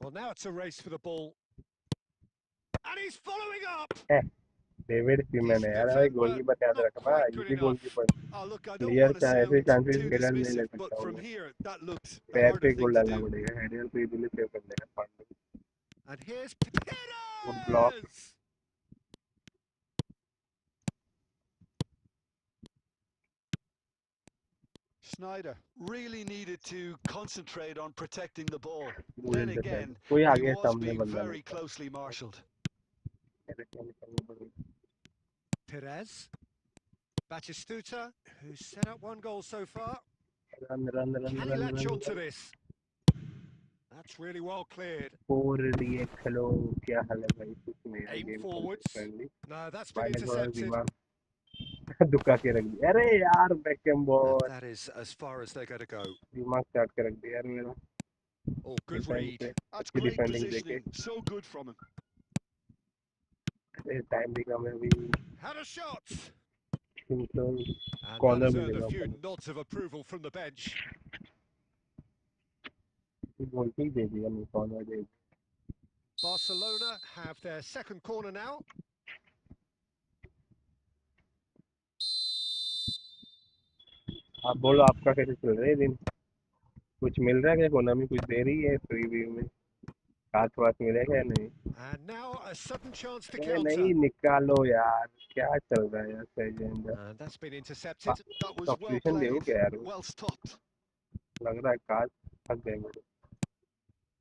Well, now it's a race for the ball. And he's following up! David semen है यार भाई goalkeeper याद रखना easy goalkeeper Oh, look, I don't लियर want to चाहे ऐसे sound chances too header नहीं ले dismissive, सकता but हूँ from मैं here, that looked the पैर harder पे thing गोल to डालना do. पड़ेगा हेडर तो इजीली सेव कर लेगा Pandey And here's good block Peters! Schneider really needed to concentrate on protecting the ball. Good Then intercept. again, कोई he आगे was सामने being बंदा very नहीं था closely marshalled. Perez. Batistuta, who's set up one goal so far. Run run run Can he run latch run on to this? That's really well cleared. Four लिए hello क्या हाल है भाई कुछ नहीं है Aim game forwards. Friendly No, that's been भाई ने थोड़ा intercepted. दिमाग दुका के रख दिया अरे यार Beckham And ball that is as far as they're going to go. दिमाग चाट के रख दिया यार मेरा Oh, good डिफेंस read. पे That's अच्छी great डिफेंडिंग देके positioning. So good from him. Time भी कम है अभी Had a shot. Simple And that corner has भी earned a देगा few ऊपर nods of approval from the bench. Goal kick दे दिया नहीं कॉर्नर दे Barcelona have their second corner now. आप बोलो आपका कैसे चल रहा है दिन कुछ मिल रहा है क्या कोनामी कुछ दे रही है फ्री व्यू में हाथ वाथ मिलेगा या नहीं And now a sudden chance to अरे counter. नहीं निकालो यार क्या चल रहा है यार सही है And that's been intercepted. That was well substitution देवो played. क्या यार Well stopped. लग रहा है काज थक गए मेरे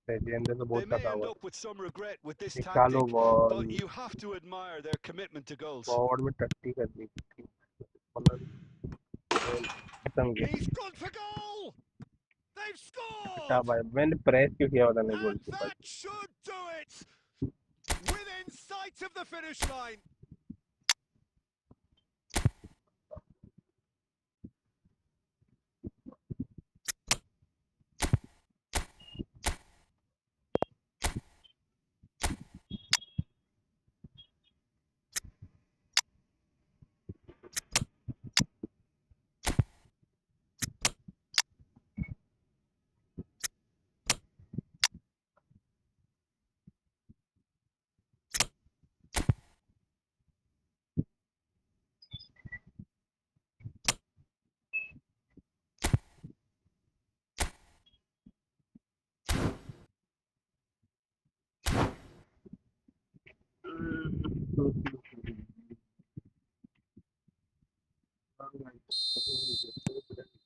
सही है तो They बहुत may थका end हुआ up with some regret with this निकालो tactic, ball but you have to admire their commitment to goals. Forward में टट्टी कर दी खत्म गया He's gone for goal! They've अच्छा scored! भाई मैंने प्रेस क्यों किया पता नहीं गोल And के that should do it! Within sight of the finish line.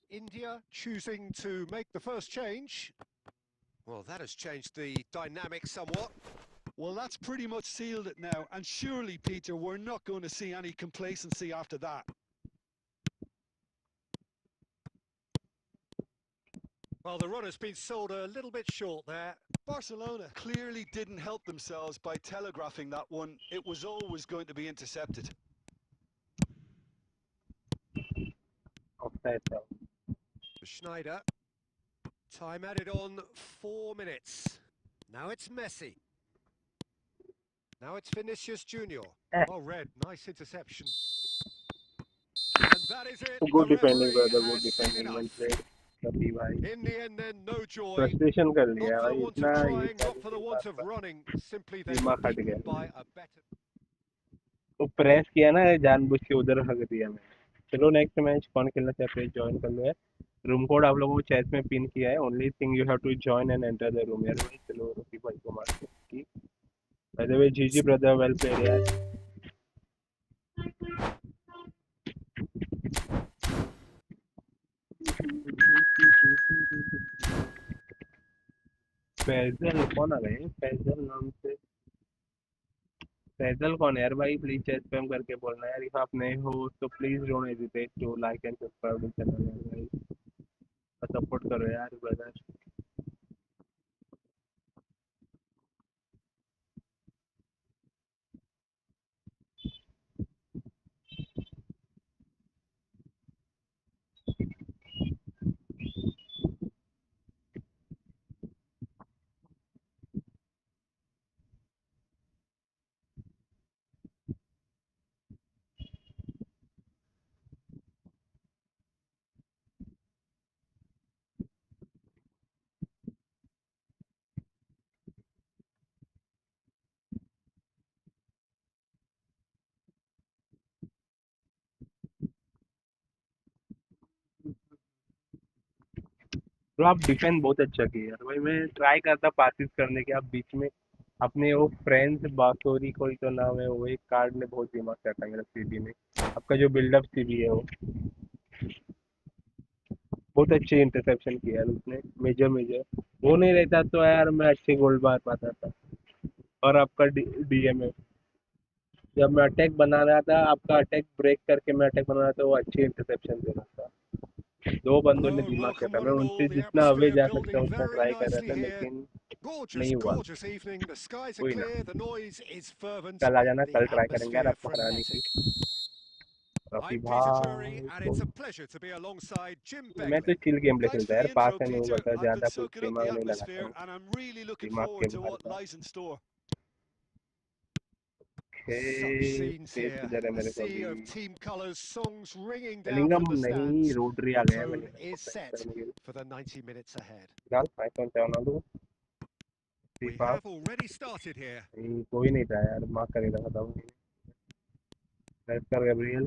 India choosing to make the first change. Well, that has changed the dynamic somewhat. Well, that's pretty much sealed it now. And surely, Peter, we're not going to see any complacency after that. Well, the run has been sold a little bit short there. Barcelona clearly didn't help themselves by telegraphing that one. It was always going to be intercepted. Offside था Schneider. Time added on 4 minutes. Now it's Messi. Now it's Vinicius Junior. Well read, nice interception. And that is it. Good The defending referee brother good has seen defending well enough. Played कभी भाई In the end then, no joy. Frustration कर लिया Not for the भाई want इतना of ये trying, not for the want of दिमाग running. Simply they were हट beaten गया by a better... वो प्रेस किया ना जानबूझ के उधर हक दिया मैंने चलो नेक्स्ट मैच कौन खेलना चाहते हैं ज्वाइन कर लो यार रूम कोड आप लोगों को चैट में पिन किया है only thing you have to join and enter the room यार भाई चलो रोकी भाई को मारते हैं By the way, GG brother, well played यार. फैजल कौन आ गए? फैजल नाम से फैजल कौन है यार भाई? प्लीज चैट स्पैम करके बोलना यार. इफ आप नए हो तो please don't hesitate to like and subscribe the channel यार भाई. सपोर्ट करो यार ब्रदर. तो आप डिफेंड बहुत अच्छा किए यार भाई. मैं ट्राई करता पासिस करने के, आप बीच में अपने वो फ्रेंड्स बासोरी कोई तो नाम है, वो एक कार्ड ने बहुत दिमाग चाटा मेरा सीबी में. आपका जो बिल्डअप सीबी है वो बहुत अच्छे इंटरसेप्शन किया यार उसने. मेजर मेजर वो नहीं रहता तो यार मैं अच्छे गोल मार पाता था. और आपका डीएम है, जब मैं अटैक बना रहा था, आपका अटैक ब्रेक करके मैं अटैक बना रहा था, वो अच्छी इंटरसेप्शन दे रहा था. दो बंदों ने Hello and दिमाग welcome, चाटा. one मैं and उनसे all. The जितना अवे atmosphere जा सकता building उतना very ट्राई कर रहा nicely था, here. लेकिन Gorgeous, नहीं हुआ. gorgeous evening. The skies are कोई ना, clear. The noise is fervent. कल आ जाना, The कल ट्राई करेंगे यार atmosphere आपको हराने की. frenetic. Rafi I'm Peter Drury, भाई and तो it's a pleasure to be alongside Jim मैं तो Begley. Chill game play Thanks खेलता for यार. the पास intro, है नहीं Peter. करता, I've been ज्यादा कुछ soaking up the दिमाग नहीं लगाता atmosphere, हूँ. and I'm really looking दिमाग के forward to बाहर what का. lies in store. Such okay, scenes space here. किधर है A मेरे को sea अभी? of team colours, songs ringing down Ellingham from the नहीं, stands. रोडरी आ The गया. tone मैंने को is फ्रेंड set करने के लिए for the 90 minutes ahead. फिलहाल 5.7 आ दो. We pass have already started here. कोई नहीं था यार. मार्क कर रखा था. कर गैब्रियल.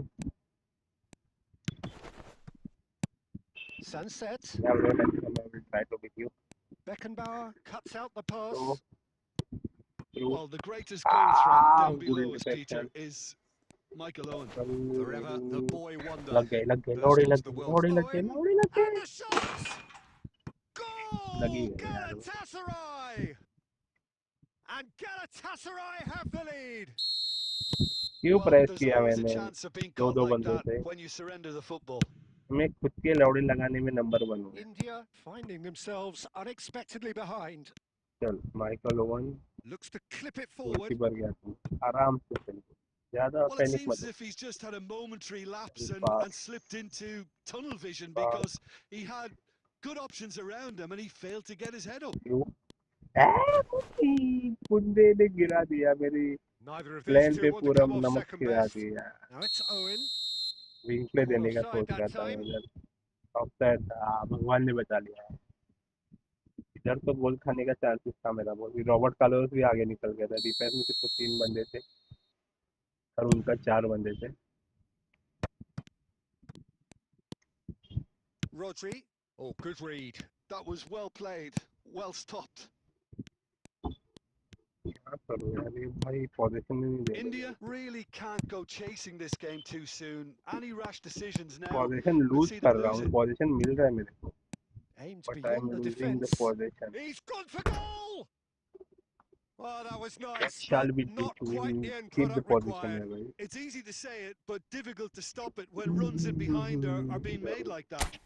Sunset. यार वो मैं try two bit you. Beckenbauer cuts out the तो pass. Through. Well, the greatest goal threat down good below us, Peter, interception. is Michael Owen. Forever the boy wonder. लग गए Burst लौड़े onto लग the गए world. लौड़े लग गए Owen! लौड़े लग And गए. the shot! लगी Goal! गए यार. Galatasaray! And Galatasaray have the lead. क्यों Well, प्रेस there's किया always a मैंने chance of being दो caught दो like बंदों that से? when you surrender the football. मैं खुद के लौड़े लगाने में नंबर 1 हूँ. India finding themselves unexpectedly behind. चल Michael oven Looks to clip it forward. Goalkeeper गया तुम. आराम से चल. ज्यादा Well, it पैनिक seems मत as हो. if he's just had a momentary lapse pass and slipped into tunnel vision pass because he had good options around him and he failed to get his head up. क्यों? बंदे ने गिरा दिया मेरी Neither of these plane two पे. want to पूरा come off नमक second गिरा best. दिया. Now it's Owen. Wing play Caught देने का offside सोच that रहा था मैं time. इधर. ऑफसाइड था, भगवान ने बचा लिया. इधर तो गोल खाने का चांसेस था मेरा. बोल रॉबर्ट कार्लोस भी आगे निकल गया था. डिफेंस में सिर्फ 3 बंदे थे और उनका 4 बंदे थे. Rodri. Oh, good read. That was well played. Well stopped. क्या करूं यार, ये भाई पोजीशन में नहीं दे रहे. India really can't go chasing this game too soon. Any rash decisions now position could lose see कर them रहा lose हूँ. it. पोजीशन मिल रहा है मेरे को, Aimed but I am beyond the losing the defence. Position. He's gone for goal! Oh, that was nice, shall but be not quite the end keep the product position required. है भाई. It's easy to say it, but difficult to stop it when runs in behind are being made like that.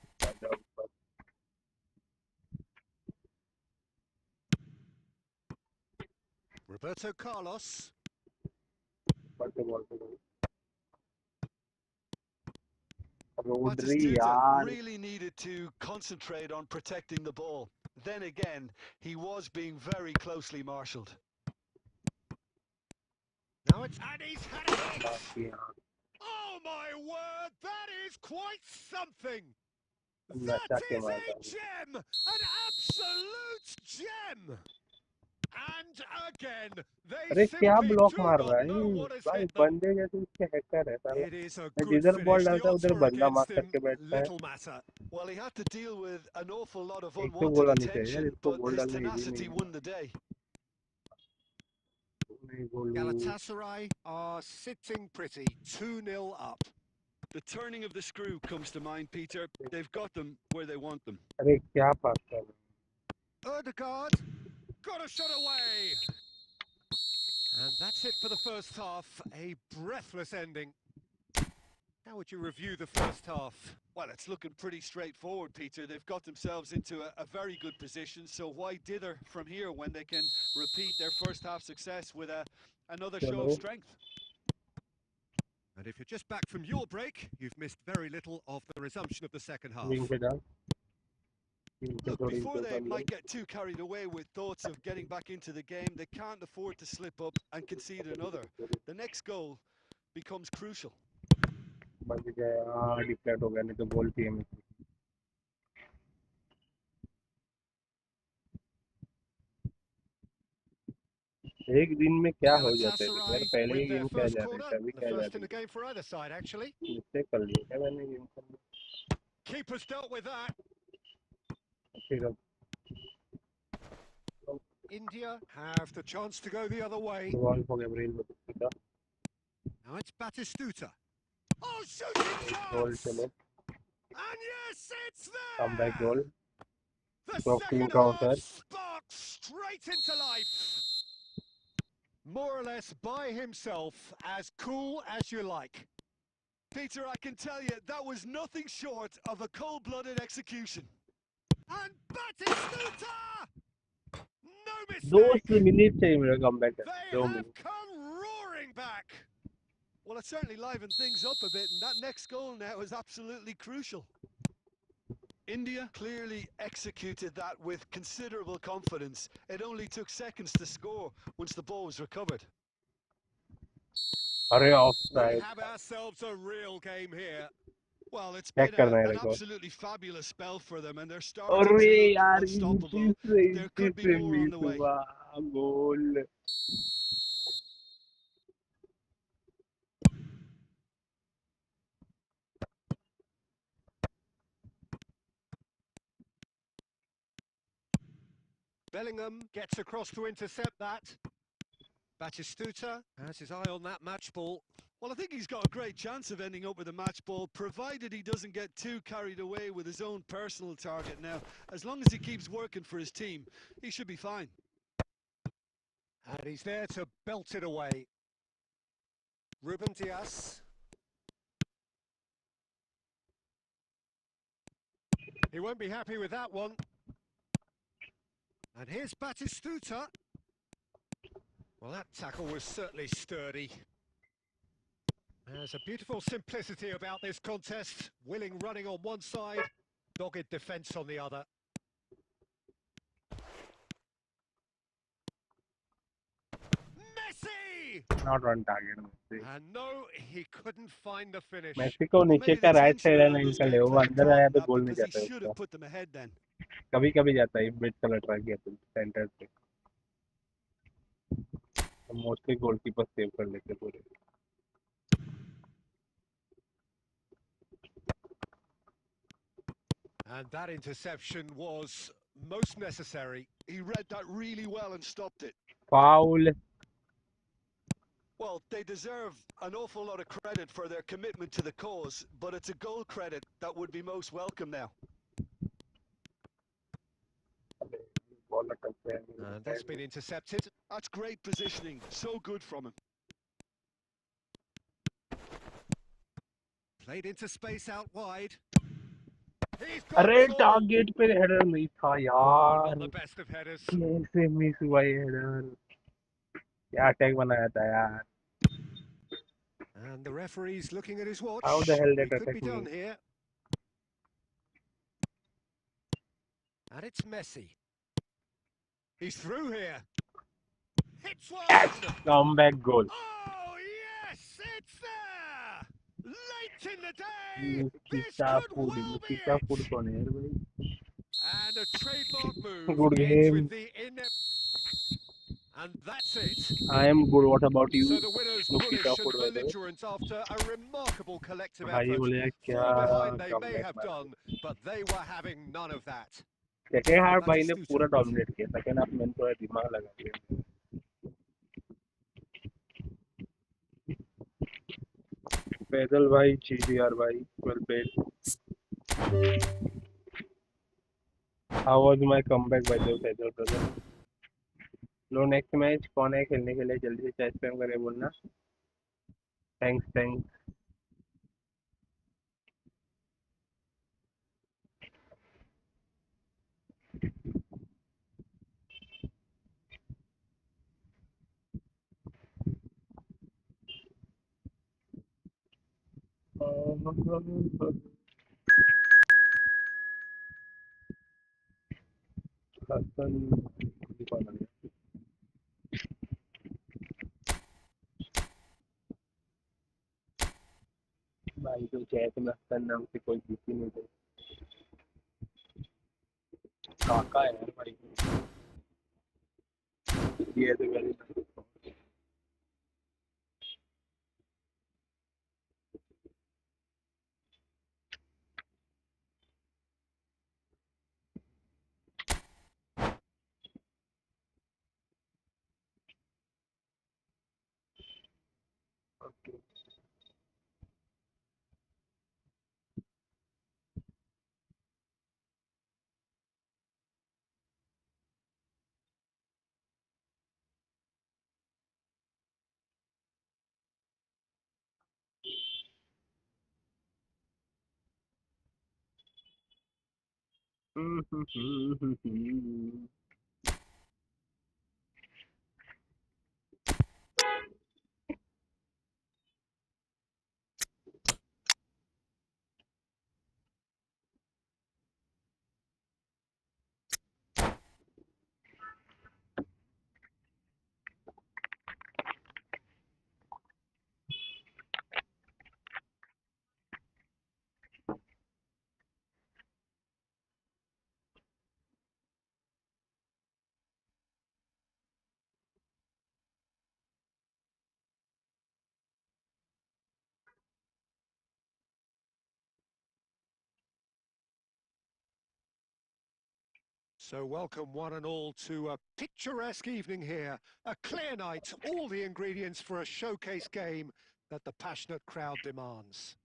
Roberto Carlos. रोडरी Batistuta यार. really needed to concentrate on protecting the ball. Then again, he was being very closely marshalled. Now it's and he's had it! Oh my word, that is quite something! That is a gem! An absolute gem! And again, अरे they क्या simply block do मार not रहा know है what has भाई? hit them. बंदे जैसे उसके hacker है साला. It is a मैं good जिधर बॉल finish. The डालता है odds उधर were बंदा मार्क against him. करके बैठता है. Little matter. Well, he had to deal with an awful lot of एक तो गोल unwanted आनी चाहिए यार. attention, इसको but गोल his डालना इजी नहीं tenacity है. won the day. Galatasaray are sitting pretty, 2-0 up. The turning of the screw comes to mind, Peter. They've got them where they want them. अरे क्या पास कर रहे Erdegaard got a shot away. And that's it for the first half. A breathless ending. How would you review the first half? Well, it's looking pretty straightforward, Peter. They've got themselves into a very good position, so why dither from here when they can repeat their first half success with another show of strength? And if you're just back from your break, you've missed very little of the resumption of the second half. Wing पे जा Look, before they might get too carried away with thoughts of getting back into the game, they can't afford to slip up and concede another. The next goal becomes crucial. बच गया हाँ deflect हो गया नहीं तो गोल थी हमें एक दिन में क्या हो जाता है यार पहले ही गेम क्या जा रहा है अभी क्या जा रहा है मिस्टेक कर लिया क्या मैंने गेम कर Keeper's dealt with that. फिर अब India have the chance to go the other way. Ball हो गया ब्रेल में Now it's Batistuta. Oh, shooting goal chance! चलो And yes, it's there! Come back goal The Top second team counter. half sparks straight into life. More or less by himself, as cool as you like. Peter, I can tell you, that was nothing short of a cold-blooded execution. And Batistuta! No दो mistake! Minute चाहिए मेरा come back They दो have minute come roaring back. Well, it certainly livened things up a bit, and that next goal now is absolutely crucial. India clearly executed that with considerable confidence. It only took seconds to score once the ball was recovered. अरे We offside have ourselves a real game here. Well, it's Check been करना है an record. absolutely fabulous spell for them, and they're starting अरे to look यार unstoppable. इसी There से could be more on miss the way. हुआ गोल Bellingham gets across to intercept that. Batistuta has his eye on that match ball. Well, I think he's got a great chance of ending up with a match ball, provided he doesn't get too carried away with his own personal target now. As long as he keeps working for his team, he should be fine. And he's there to belt it away. Ruben Dias. He won't be happy with that one. And here's Batistuta. Well, that tackle was certainly sturdy. There's a beautiful simplicity about this contest. Willing running on one side, dogged defence on the other. Messi! Not on target Messi And no, he couldn't find the finish. Messi को Well, नीचे maybe का the right tension side है ना around this इनका game ले वो played a अंदर part आया in तो that गोल नहीं because he जाता should उसका have put them ahead then. कभी कभी जाता है मिड चला ट्राई किया तो सेंटर पे मोस्टली गोलकीपर सेव कर लेते पूरे And that interception was most necessary. He read that really well and stopped it. Foul Well, they deserve an awful lot of credit for their commitment to the cause, but it's a goal credit that would be most welcome now. Ball अटक And that's been intercepted. That's great positioning, so good from him. Played into space out wide. He's got अरे goal. Target पे header नहीं था Not यार the best of headers. कैसे miss हुआ ये header क्या अटैक बनाया था यार And the referee's looking at his watch. How the hell We that could be attack done me? here. And it's Messi. He's through here. Hits one. Come back goal Oh yes, it's there. Late in the day. This Mukita could food well be Mukita food it. कौन है यार भाई And a trademark move Good ends game. with the inept. And that's it. I am good. What about you? So the winners मुकीता bullish food and भाई belligerent after a remarkable collective भाई effort. बोले यार क्या Fall behind they come may back have मार done, but they were having none of that. Second half भाई ने Batistuta. पूरा dominate किया सेकेंड हाफ में थोड़ा दिमाग लगा दिया पैदल भाई GDR भाई well played. How was my comeback by the way, पैदल brother? नो नेक्स्ट मैच कौन है खेलने के लिए? जल्दी से चैट स्पैम करे बोलना. थैंक्स. हसन कौन है? भाई तो चैट में हसन नाम से कोई किसी नहीं थे. काका है यार भाई. ये तो very okay. So welcome one and all to a picturesque evening here. A clear night, all the ingredients for a showcase game that the passionate crowd demands.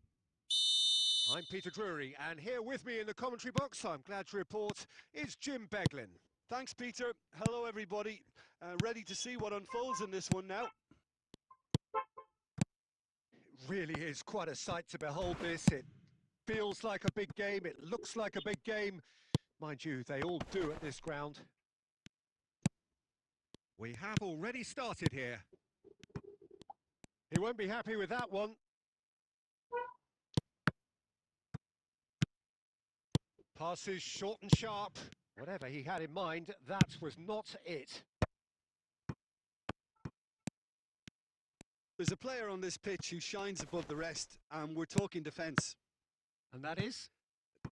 I'm Peter Drury, and here with me in the commentary box, I'm glad to report, is Jim Beglin. Thanks, Peter. Hello, everybody. Ready to see what unfolds in this one now. It really is quite a sight to behold this. It feels like a big game, it looks like a big game. Mind you, they all do at this ground. We have already started here. He won't be happy with that one. Passes short and sharp. Whatever he had in mind, that was not it. There's a player on this pitch who shines above the rest, and we're talking defence. And that is?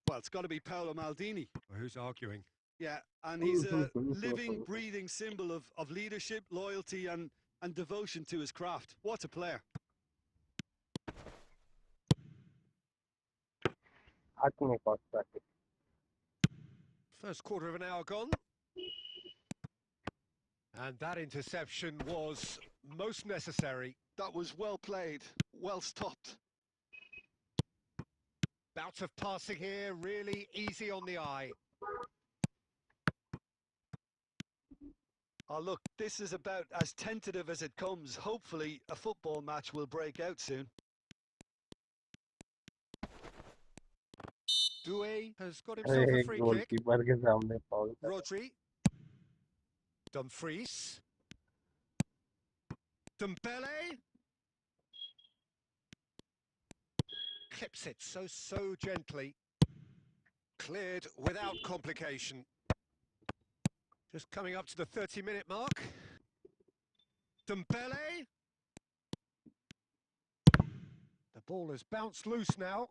Well, it's got to be Paolo Maldini. Well, who's arguing? Yeah, and he's a living, breathing symbol of leadership, loyalty and devotion to his craft. What a player. First quarter of an hour gone. And that interception was most necessary. That was well played, well stopped. Bout of passing here, really easy on the eye. Oh, look, this is about as tentative as it comes. Hopefully, a football match will break out soon. Doué has got himself a free kick. Rodri. Dumfries. Dembele. Clips it so gently. Cleared without complication. Just coming up to the 30-minute mark. Dembele. The ball has bounced loose now.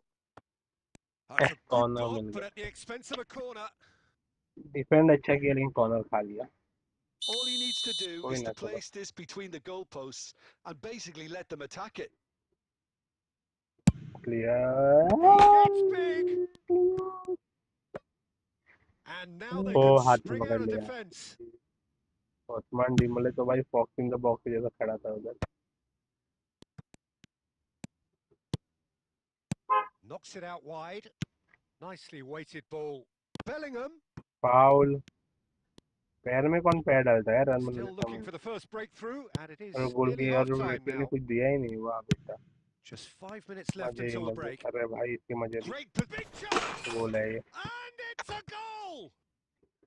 That's a good block, but at the expense of a corner. Defend अच्छा किया लेकिन corner खा लिया. All he needs to do is to place this between the goalposts and basically let them attack it. Clear. He gets big. And now they can spring out of defense. Osman डिम्बले तो भाई fox in the box जैसा खड़ा था उधर. Knocks it out wide. Nicely weighted ball. Bellingham. Foul पैर में कौन पैर डालता है रन Still बनाने looking समय for the first breakthrough, and it is और गोल nearly की और half-time रेफरी ने now. कुछ दिया ही नहीं वाह बेटा Just 5 minutes left मजे ही until the मजे break. अरे भाई इसके मजे Great big chance! गोल है ये And it's a goal!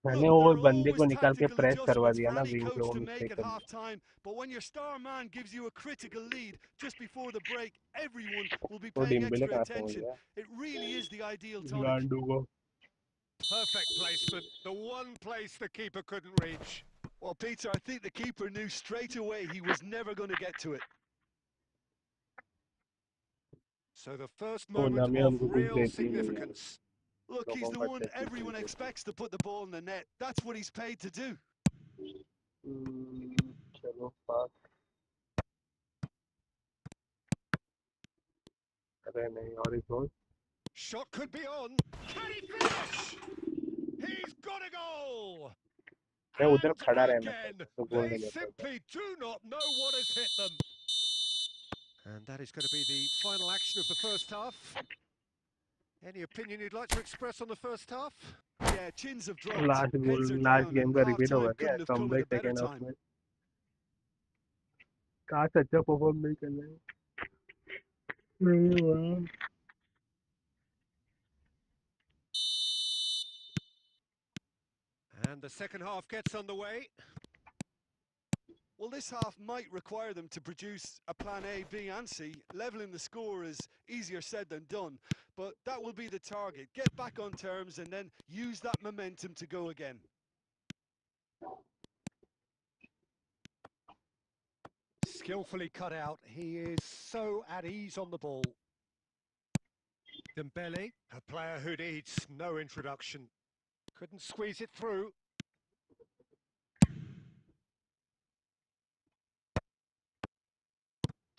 मैंने Look, वो there are बंदे को always निकाल के tactical प्रेस करवा adjustments दिया for ना any विंग पे coach वो to make मिस्टेक at कर दी half-time, but when your star man gives you a critical lead just before the break, everyone will be वो paying डिम्बले extra कहाँ से हो attention. गया It really is the ideal tonic. गांडू को Perfect placement, the one place the keeper couldn't reach. Well, Peter, I think the keeper knew straight away he was never going to get to it. So the first वो moment नमी of हमको कुछ real देती ही नहीं यार significance. Look, he's लोगों the का one test everyone expects to put the ball in the net. That's what he's paid to do. चलो पास अरे नहीं और इस गोल Shot could be on. Can he finish? He's got a goal! मैं उधर And खड़ा रहना again, चाहता तो गोल they नहीं देता था simply do not know what has hit them. And that is going to be the final action of the first half. Any opinion you'd like to express on the first half? Yeah, chins have dropped, last goal heads are last down, game and का repeat होगा half-time क्या couldn't have come at comeback a better second half time. में काश अच्छा perform नहीं कर रहे नहीं हुआ And the second half gets underway. Well, this half might require them to produce a plan A, B and C. Levelling the score is easier said than done, but that will be the target. Get back on terms and then use that momentum to go again. Skillfully cut out. He is so at ease on the ball. Dembele, a player who needs no introduction. Couldn't squeeze it through.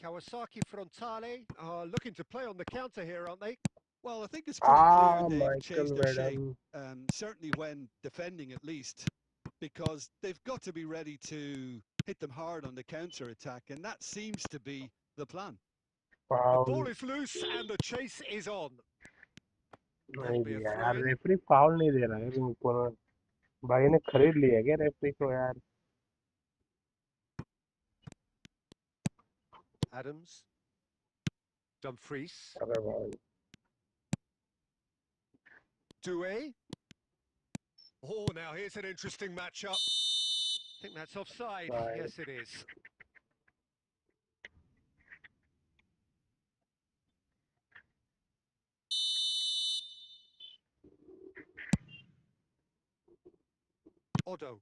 Kawasaki Frontale are looking to play on the counter here, aren't they? Well, I think it's pretty clear they've Michael changed their shape, madam certainly when defending at least, because they've got to be ready to hit them hard on the counter-attack, and that seems to be the plan. The foul ball is loose and the chase is on. नहीं That'll be a दिया throw यार in. Referee foul नहीं दे रहा है इनको भाई ने खरीद लिया क्या रेफरी को यार Adams. Dumfries. अरे भाई Doué. Oh, now here's an interesting matchup. I think that's offside. Right. Yes, it is. Odo.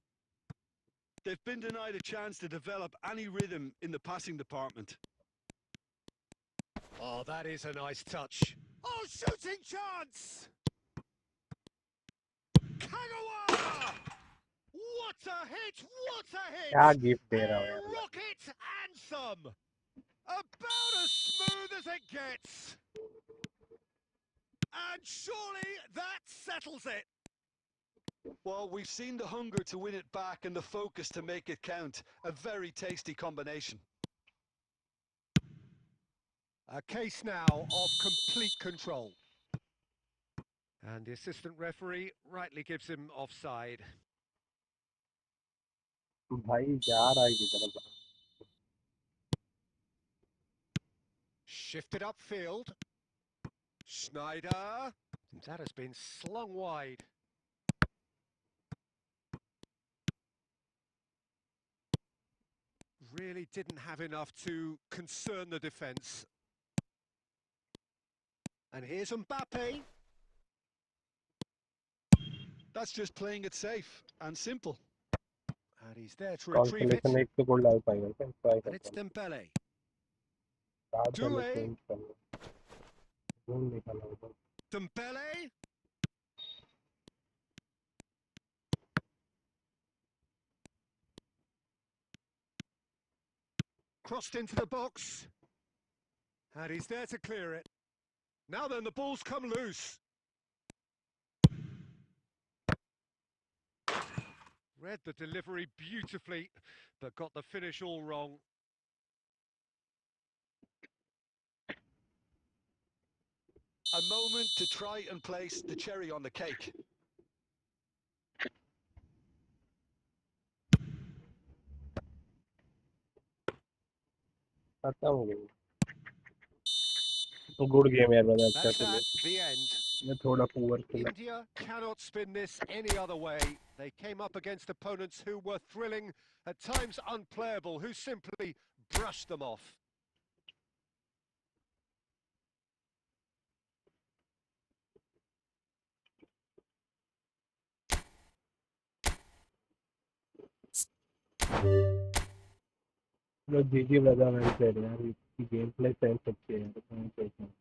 They've been denied a chance to develop any rhythm in the passing department. Oh, that is a nice touch. Oh, shooting chance! Kagawa! What a hit! What a hit! क्या gift they A रहा हूँ यार rocket anthem! About as smooth as it gets. And surely that settles it. Well, we've seen the hunger to win it back and the focus to make it count. A very tasty combination. A case now of complete control. And the assistant referee rightly gives him offside. भाई जा रहा है की तरफ Shifted upfield. Schneider. That has been slung wide. Really didn't have enough to concern the defence. And here's Mbappe. That's just playing it safe and simple. And he's there to retrieve it. कांसलेशन एक तो गोल डाल पाएगा क्या try And it's करता Dembele. हूँ Doué. Change करना गोल निकाला होगा Dembele. Crossed into the box. And he's there to clear it. Now then, the ball's come loose. Read the delivery beautifully, but got the finish all wrong. A moment to try and place the cherry on the cake. खत्म हो गई। तो good game यार, बड़ा अच्छा That's खेले। that, the end. मैं थोड़ा पुअर खेला। India cannot spin this any other way. They came up against opponents who were thrilling, at times unplayable, who simply brushed them off. मैं जीजी बजा मैंने खेल यार, इसकी गेम प्ले सेंस अच्छी है यार, मैं कहता हूँ।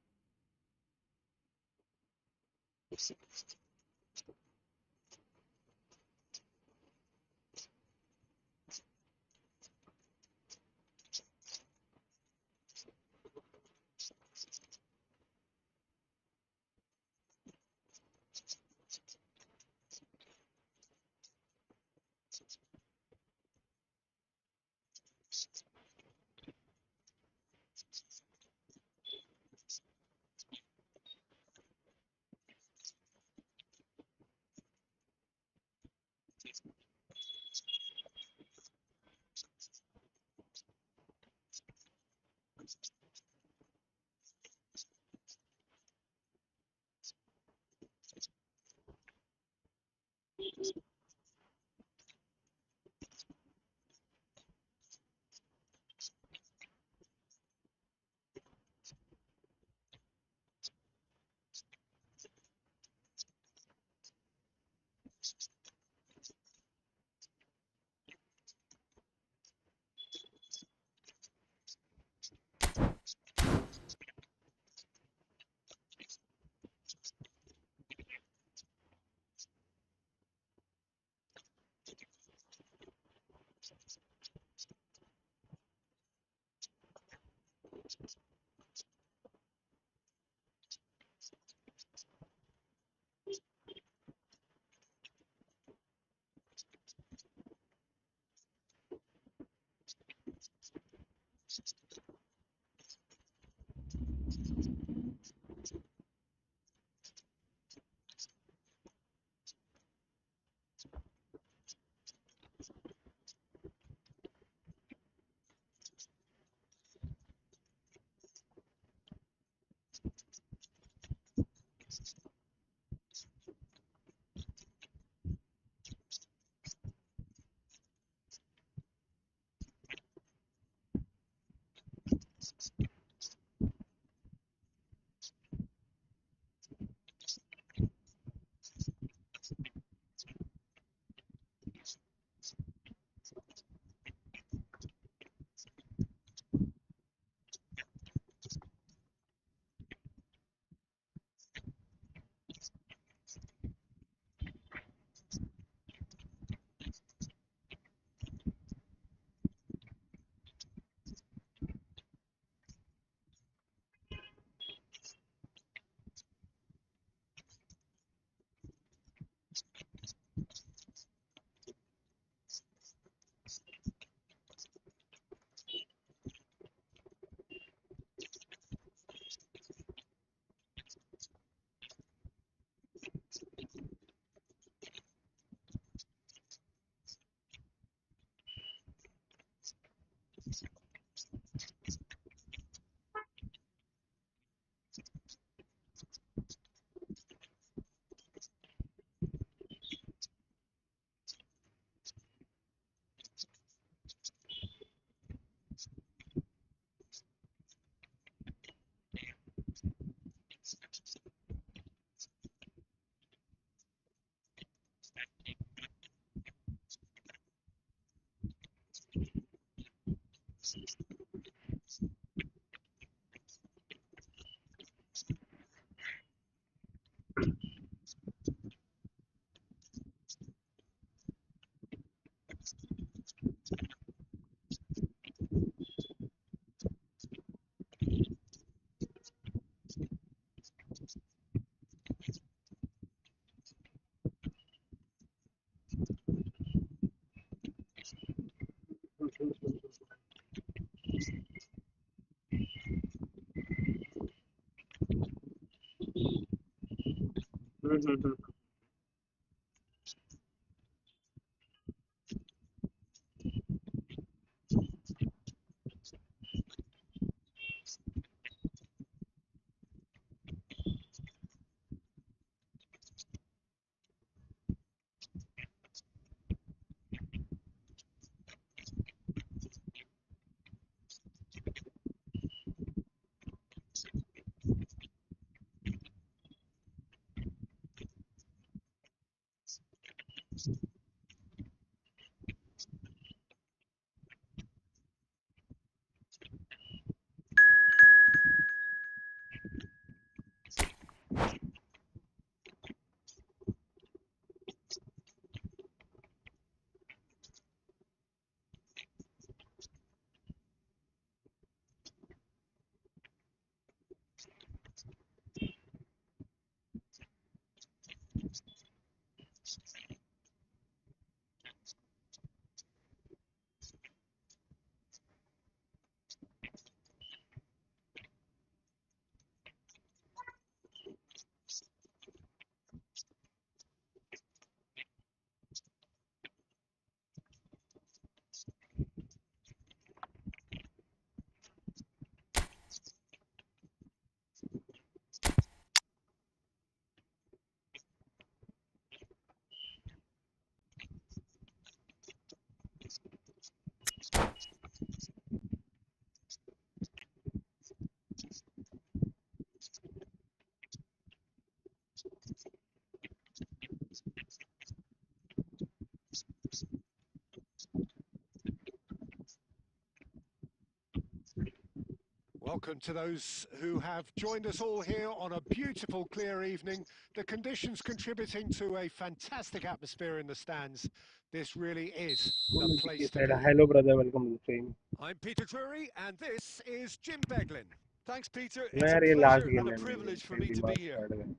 Welcome to those who have joined us all here on a beautiful, clear evening. The conditions contributing to a fantastic atmosphere in the stands. This really is the place to be. Hello, brother. Welcome to the stream. I'm Peter Drury, and this is Jim Beglin. Thanks, Peter. मैं It's a यार ये last pleasure game and a है privilege for मेरी me to दिमाग be here. start गया.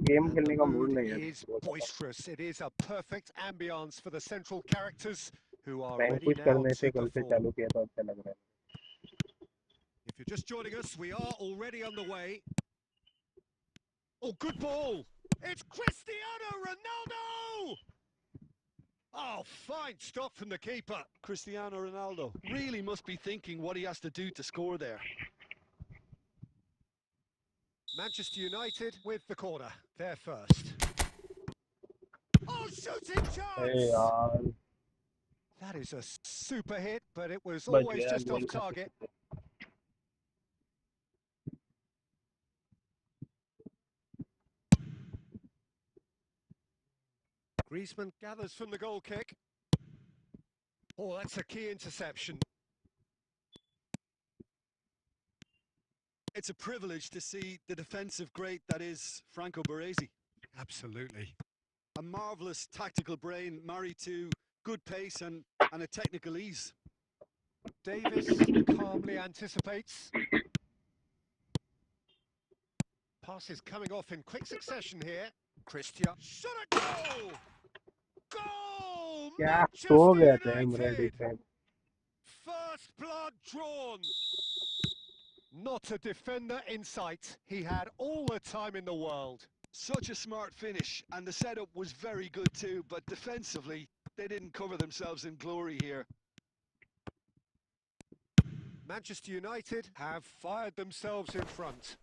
Game And खेलने the का mood mood नहीं है. is boisterous. It is a perfect ambience for the central characters who are ready Vanquish now करने से to कल से perform. चालू किया तो अच्छा लग रहा है. If you're just joining us, we are already on the way. Oh, good ball. It's Cristiano Ronaldo! Oh, fine stop from the keeper. Cristiano Ronaldo really must be thinking what he has to do to score there. Manchester United with the corner. They're first. Oh, shooting Hey chance! यार That is a super hit, but it was बच always गया just off गोल खा target. Griezmann gathers from the goal kick. Oh, that's a key interception. It's a privilege to see the defensive great that is Franco Baresi. Absolutely. A marvellous tactical brain married to good pace and a technical ease. Davis calmly anticipates. Passes coming off in quick succession here. Christian. Shot a goal! Goal! क्या सो Manchester गया था मेरा United! Defence. First blood drawn. Not a defender in sight. He had all the time in the world. Such a smart finish, and the setup was very good too, but defensively, they didn't cover themselves in glory here. Manchester United have fired themselves in front.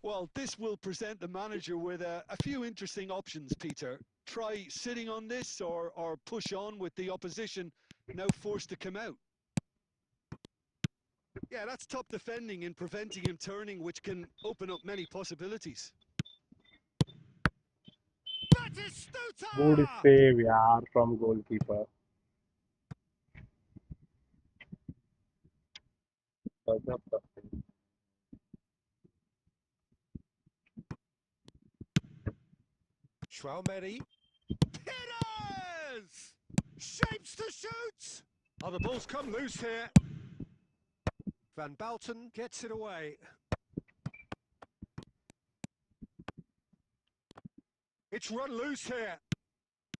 Well, this will present the manager with a few interesting options, Peter. Try sitting on this or push on with the opposition now forced to come out. Yeah, that's top defending and preventing him turning, which can open up many possibilities. Good save यार from goalkeeper. गजब का save. Schwalmeri. Hitters! Shapes to shoot! Oh, the ball's come loose here. Van Balten gets it away. It's run loose here.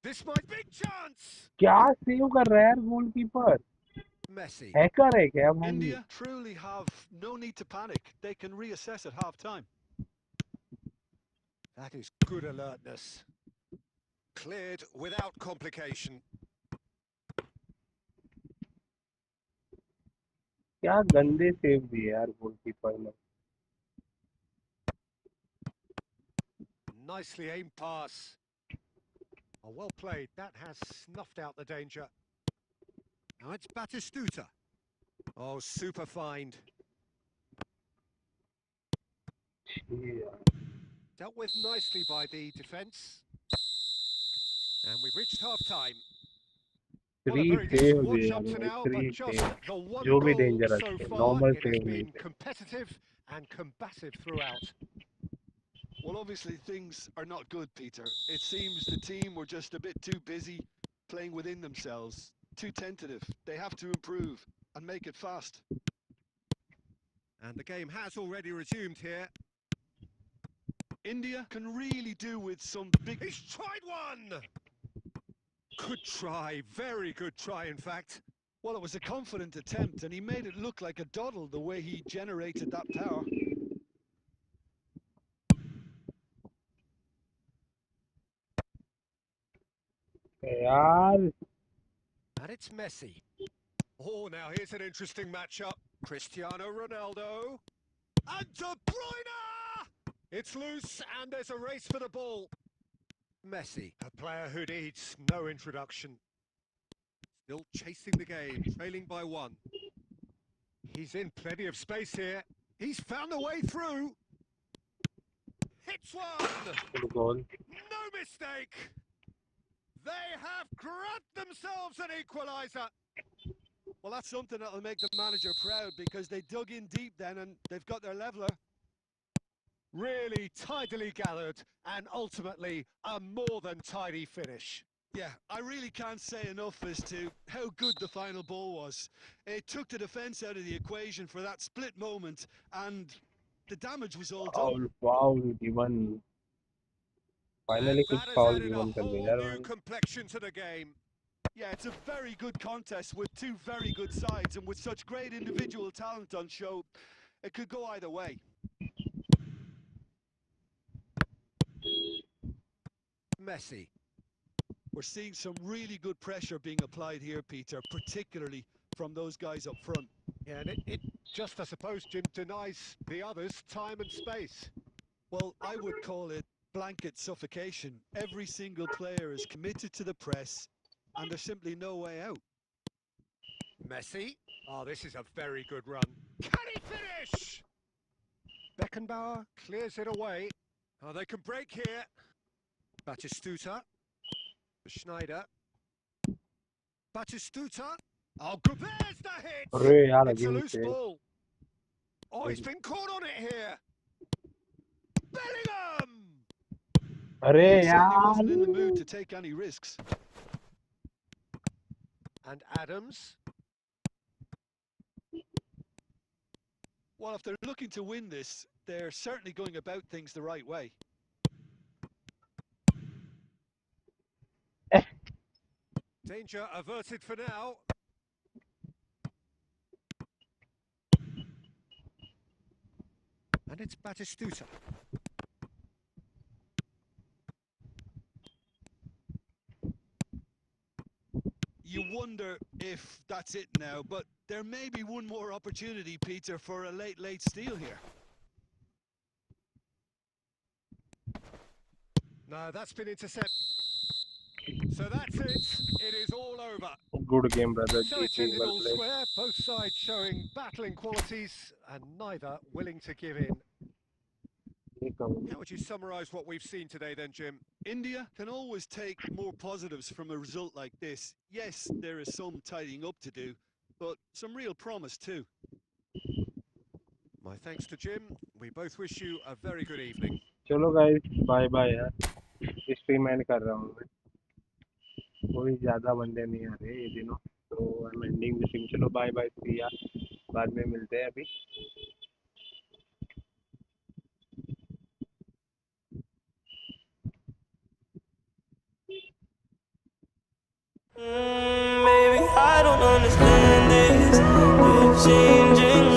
This might Big chance! क्या save कर रहा है यार goalkeeper? Messi. Hacker है क्या भाई? India truly have no need to panic. They can reassess at half-time. That is good alertness. Cleared without complication. क्या गंदे सेव दिए यार गोलकीपर ने. Nicely aimed pass. Oh, well played. That has snuffed out the danger. Now it's Batistuta. Oh, super find. Dealt with nicely by the defence. And we've reached half-time. Well, a three very save decent दिए watch यार up to भाई. now, three but just save the one जो भी goal dangerous so थे. far. Normal It has save नहीं been थे. competitive and combative throughout. Well, obviously things are not good, Peter. It seems the team were just a bit too busy playing within themselves, too tentative. They have to improve and make it fast. And the game has already resumed here. India can really do with some big... He's tried one! Good try, very good try, in fact. Well, it was a confident attempt, and he made it look like a doddle the way he generated that power. यार And it's Messi. Oh, now here's an interesting matchup. Cristiano Ronaldo. And De Bruyne! It's loose, and there's a race for the ball. Messi, a player who needs no introduction. Still chasing the game, trailing by one. He's in plenty of space here. He's found a way through. Hits one! Goal. No mistake! They have grabbed themselves an equaliser. Well, that's something that'll make the manager proud, because they dug in deep then and they've got their leveller. Really tidily gathered, and ultimately a more than tidy finish. Yeah, I really can't say enough as to how good the final ball was. It took the defence out of the equation for that split moment, and the damage was all done. Foul given. Finally And कुछ that has foul added a given कर whole दिया यार new भाई. complexion to the game. Yeah, it's a very good contest with two very good sides, and with such great individual talent on show, it could go either way. Messi. We're seeing some really good pressure being applied here, Peter, particularly from those guys up front. Yeah, and it just, I suppose, Jim, denies the others time and space. Well, I would call it blanket suffocation. Every single player is committed to the press, and there's simply no way out. Messi. Oh, this is a very good run. Can he finish? Beckenbauer clears it away. Oh, they can break here. Batistuta. Schneider. Batistuta. Oh, good. There's the hit. अरे यार It's a again loose से. ball. Oh, he's been caught on it here. Bellingham. अरे He certainly wasn't in the mood यार. to take any risks. And Adams. Well, if they're looking to win this, they're certainly going about things the right way. Danger averted for now. And it's Batistuta. You wonder if that's it now, but there may be one more opportunity, Peter, for a late steal here. No, that's been intercepted. So that's it. It is all over. Good game, brother. So it's GG, ended well all played. square, both sides showing battling qualities and neither willing to give in. How would you summarise what we've seen today then, Jim? India can always take more positives from a result like this. Yes, there is some tidying up to do, but some real promise too. My thanks to Jim. We both wish you a very good evening. चलो guys, bye bye यार. Stream and कर रहा हूँ मैं. कोई ज़्यादा बंदे नहीं आ रहे ये दिनों, तो I'm ending the stream. चलो bye bye, see ya. बाद में मिलते हैं अभी. Maybe I don't understand this. You're changing